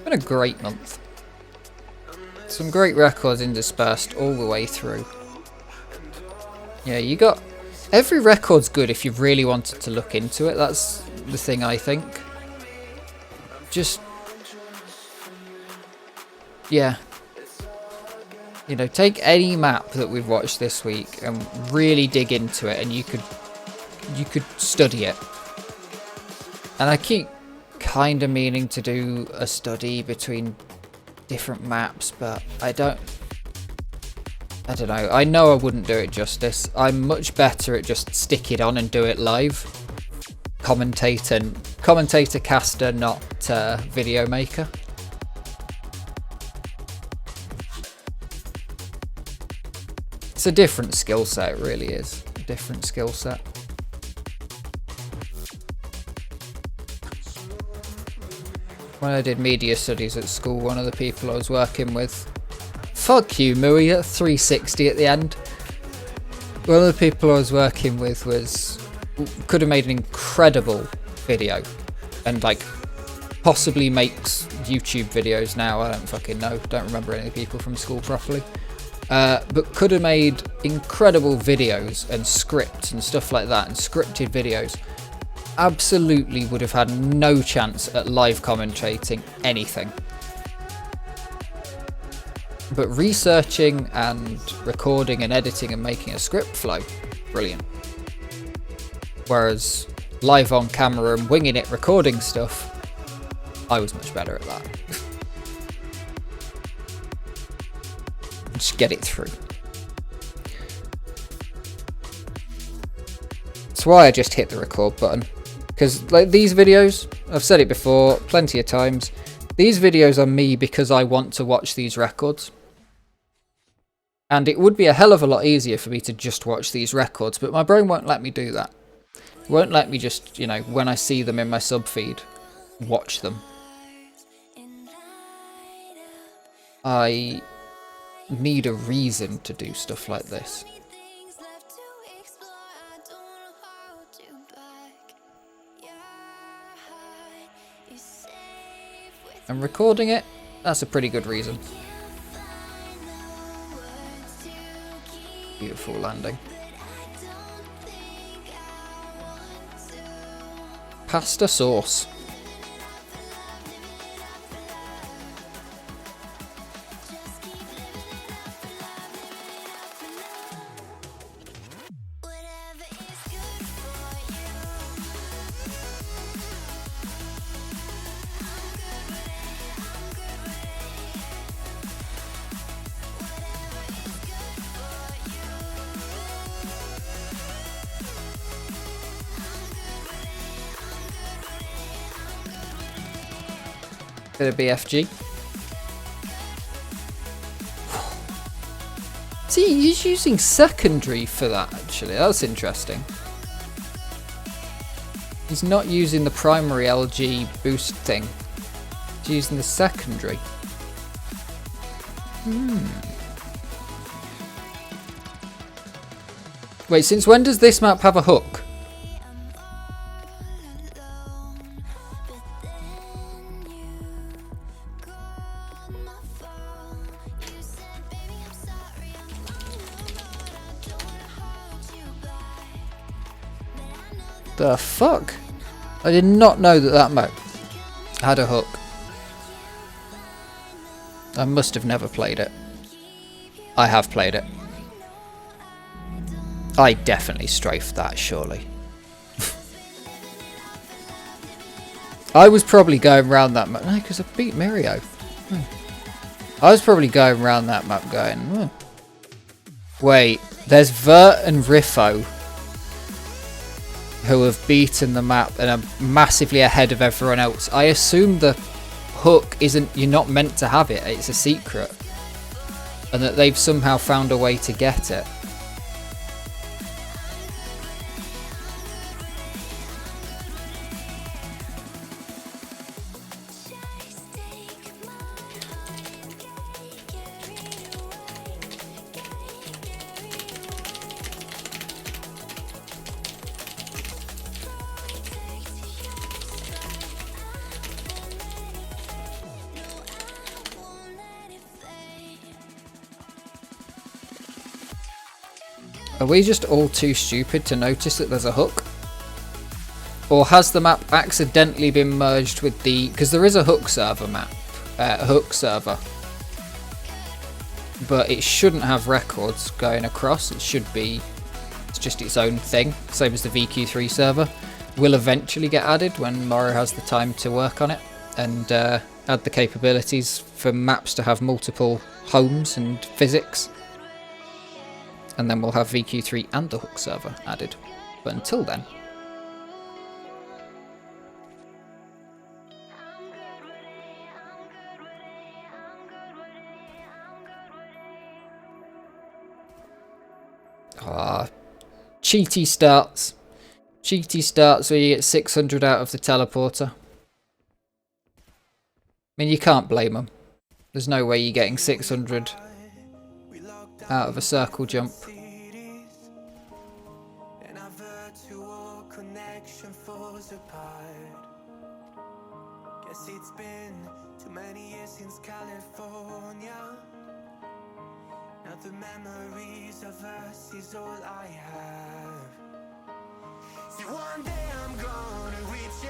Been a great month. Some great records interspersed all the way through. Yeah, you got... Every record's good if you really wanted to look into it. That's the thing, I think. Just... Yeah. You know, take any map that we've watched this week and really dig into it, and you could study it. And I keep kind of meaning to do a study between different maps, but I don't know. I know I wouldn't do it justice. I'm much better at just stick it on and do it live. Commentator caster, not video maker. It's a different skill set, it really is. A different skill set. When I did media studies at school, one of the people I was working with, fuck you, Mui, at 360 at the end. One of the people I was working with could have made an incredible video, and like possibly makes YouTube videos now. I don't fucking know. Don't remember any of the people from school properly. But could have made incredible videos and scripts and stuff like that, and scripted videos. Absolutely would have had no chance at live commentating anything. But researching and recording and editing and making a script flow, brilliant. Whereas live on camera and winging it, recording stuff, I was much better at that. Just get it through. That's why I just hit the record button. Because like these videos, I've said it before plenty of times, these videos are me because I want to watch these records. And it would be a hell of a lot easier for me to just watch these records, but my brain won't let me do that. It won't let me just, you know, when I see them in my sub feed, watch them. I need a reason to do stuff like this. And recording it, that's a pretty good reason. Beautiful landing. Pasta sauce. Bit of BFG. See, he's using secondary for that, actually. That's interesting. He's not using the primary LG boost thing. He's using the secondary. Wait, since when does this map have a hook? The fuck? I did not know that that map had a hook. I must have never played it. I have played it. I definitely strafed that, surely. I was probably going around that map. No, because I beat Mirio. I was probably going around that map going, wait, there's Vert and Riffo who have beaten the map and are massively ahead of everyone else. I assume the hook isn't, you're not meant to have it, it's a secret. And that they've somehow found a way to get it. Are we just all too stupid to notice that there's a hook? Or has the map accidentally been merged with the... Because there is a hook server map. Hook server. But it shouldn't have records going across. It should be... It's just its own thing. Same as the VQ3 server. Will eventually get added when Morrow has the time to work on it. And add the capabilities for maps to have multiple homes and physics. And then we'll have VQ3 and the hook server added. But until then... cheaty starts. Cheaty starts where you get 600 out of the teleporter. I mean, you can't blame them. There's no way you're getting 600 out of a circle jump. Guess it's been too many years since California. Now the memories of us is all I have. See, one day I'm gonna reach ya,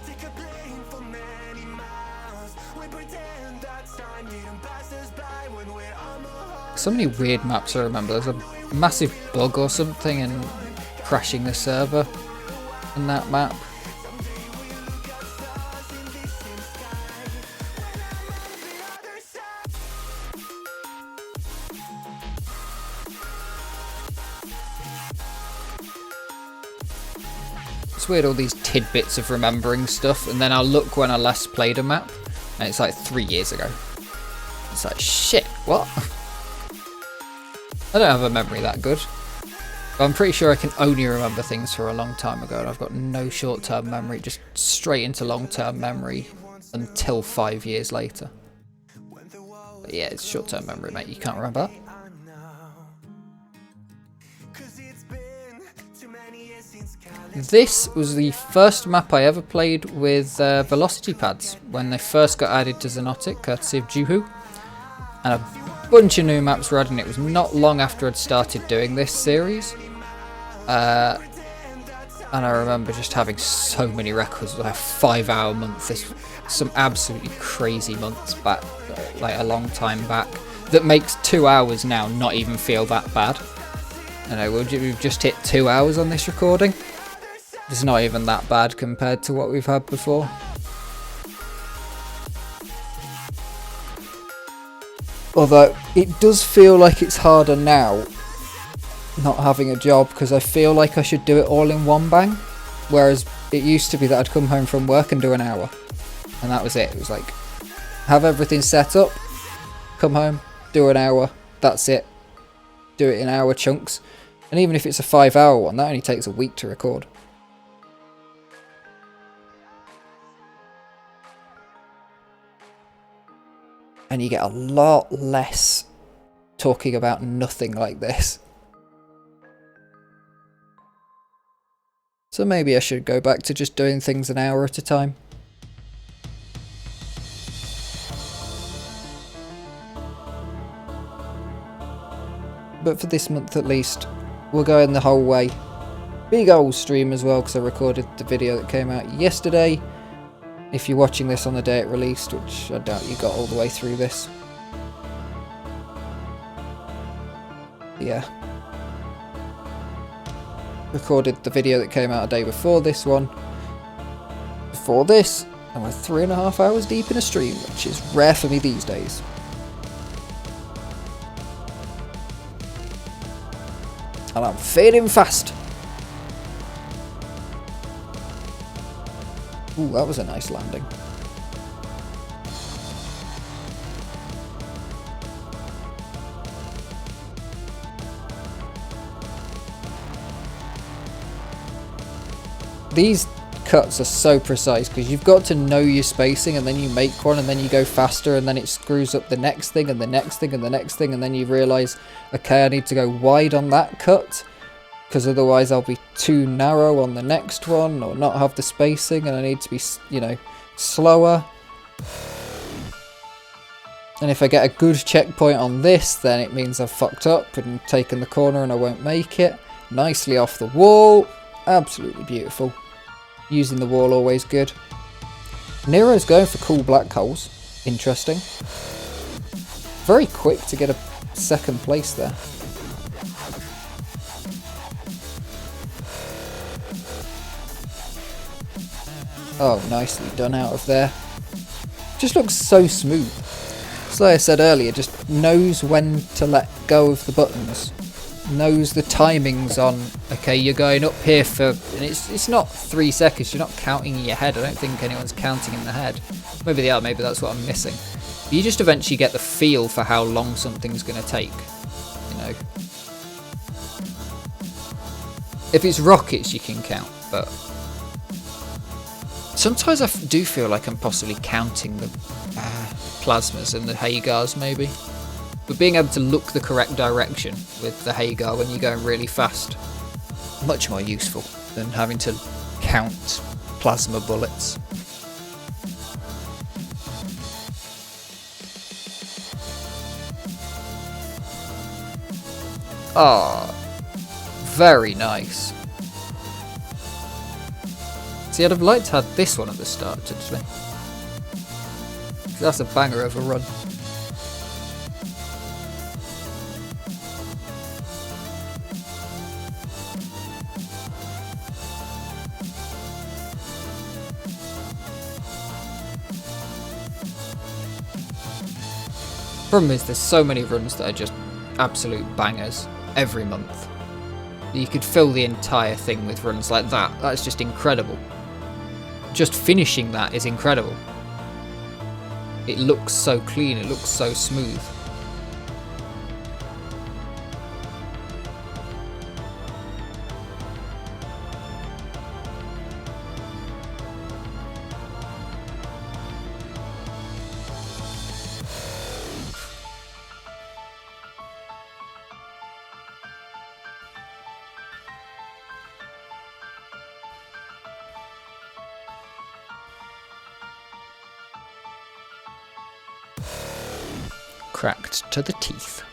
take a plane for many miles. We pretend that time didn't pass us by when we're on the high. So many weird maps I remember. There's a massive bug or something and crashing the server in that map. It's weird, all these tidbits of remembering stuff, and then I'll look when I last played a map, and it's like 3 years ago. It's like, shit, what? I don't have a memory that good. But I'm pretty sure I can only remember things for a long time ago, and I've got no short-term memory, just straight into long-term memory until 5 years later. But yeah, it's short-term memory, mate, you can't remember that. This was the first map I ever played with velocity pads when they first got added to Xonotic, courtesy of Juhu. And a bunch of new maps were added, and it was not long after I'd started doing this series. And I remember just having so many records, like a 5-hour month, some absolutely crazy months back, like a long time back, that makes 2 hours now not even feel that bad. I know, we've just hit 2 hours on this recording. It's not even that bad compared to what we've had before. Although, it does feel like it's harder now, not having a job, because I feel like I should do it all in one bang. Whereas, it used to be that I'd come home from work and do an hour. And that was it. It was like, have everything set up, come home, do an hour, that's it. Do it in hour chunks. And even if it's a 5-hour one, that only takes a week to record. And you get a lot less talking about nothing like this. So maybe I should go back to just doing things an hour at a time. But for this month at least, we're going the whole way. Big old stream as well, because I recorded the video that came out yesterday. If you're watching this on the day it released, which I doubt you got all the way through this. Yeah. Recorded the video that came out a day before this one. Before this, and we're 3.5 hours deep in a stream, which is rare for me these days. And I'm fading fast. Ooh, that was a nice landing. These cuts are so precise because you've got to know your spacing, and then you make one and then you go faster and then it screws up the next thing and the next thing and the next thing, and then you realise, okay, I need to go wide on that cut because otherwise I'll be too narrow on the next one or not have the spacing, and I need to be, you know, slower. And if I get a good checkpoint on this, then it means I've fucked up and taken the corner and I won't make it. Nicely off the wall. Absolutely beautiful. Using the wall always good. Nero's going for cool black holes. Interesting. Very quick to get a second place there. Oh, nicely done out of there. Just looks so smooth. So like I said earlier, just knows when to let go of the buttons. Knows the timings on, okay, you're going up here for, and it's not 3 seconds, you're not counting in your head. I don't think anyone's counting in the head. Maybe they are, maybe that's what I'm missing. You just eventually get the feel for how long something's going to take, you know. If it's rockets, you can count, but sometimes I do feel like I'm possibly counting the plasmas and the Hagars, maybe. But being able to look the correct direction with the Hagar when you're going really fast, much more useful than having to count plasma bullets. Ah, very nice. See, I'd have liked to have this one at the start, actually. That's a banger of a run. Problem is, there's so many runs that are just absolute bangers every month. You could fill the entire thing with runs like that. That's just incredible. Just finishing that is incredible. It looks so clean, it looks so smooth. Cracked to the teeth.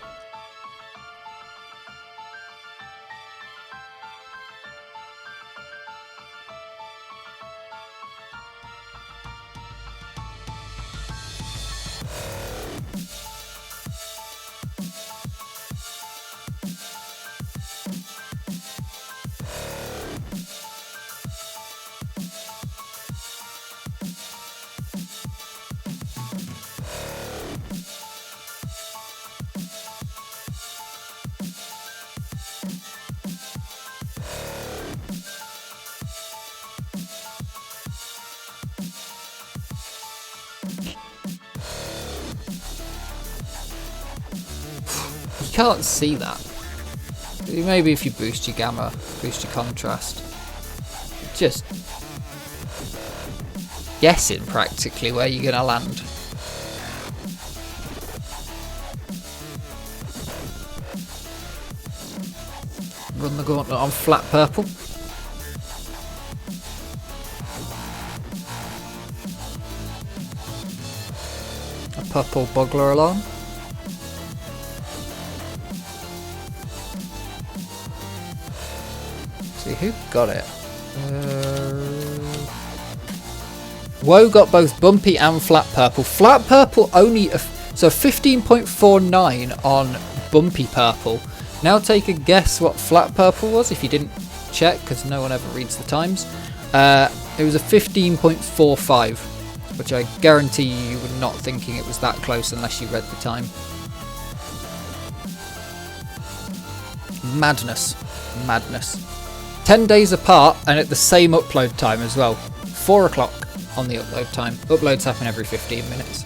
can't see that. Maybe if you boost your gamma, boost your contrast. Just guessing practically where you're gonna land. Run the gauntlet on flat purple. A purple bugler alarm. See who got it. Woe got both bumpy and flat purple. Flat purple only so 15.49 on bumpy purple. Now take a guess what flat purple was if you didn't check, because no one ever reads the times. It was a 15.45, which I guarantee you were not thinking it was that close unless you read the time. Madness. Madness. 10 days apart and at the same upload time as well. 4 o'clock on the upload time. Uploads happen every 15 minutes.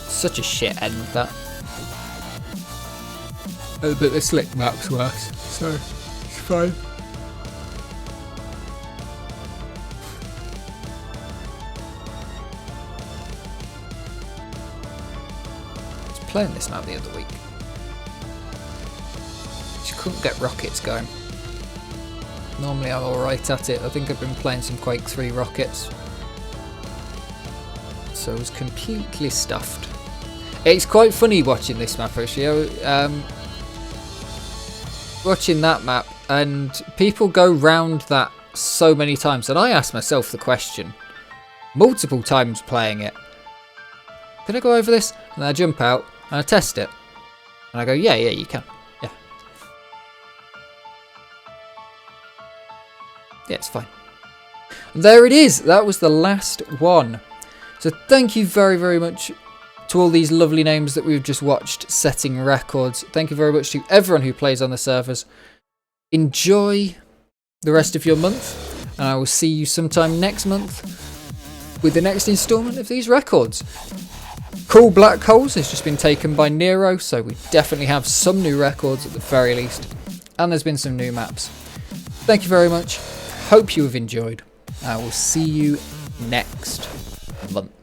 Such a shit end, that. Oh, but the slick map's worse, so it's fine. I was playing this map the other week. Just couldn't get rockets going. Normally I'm alright at it. I think I've been playing some Quake 3 rockets. So I was completely stuffed. It's quite funny watching this map actually. Watching that map, and people go round that so many times, and I ask myself the question multiple times playing it. Can I go over this? And I jump out and I test it. And I go, yeah, you can. Yeah. Yeah, it's fine. And there it is. That was the last one. So thank you very, very much to all these lovely names that we've just watched setting records. Thank you very much to everyone who plays on the servers. Enjoy the rest of your month, and I will see you sometime next month with the next instalment of these records. Cool Black Holes has just been taken by Nero, so we definitely have some new records at the very least, and there's been some new maps. Thank you very much. Hope you have enjoyed. I will see you next month.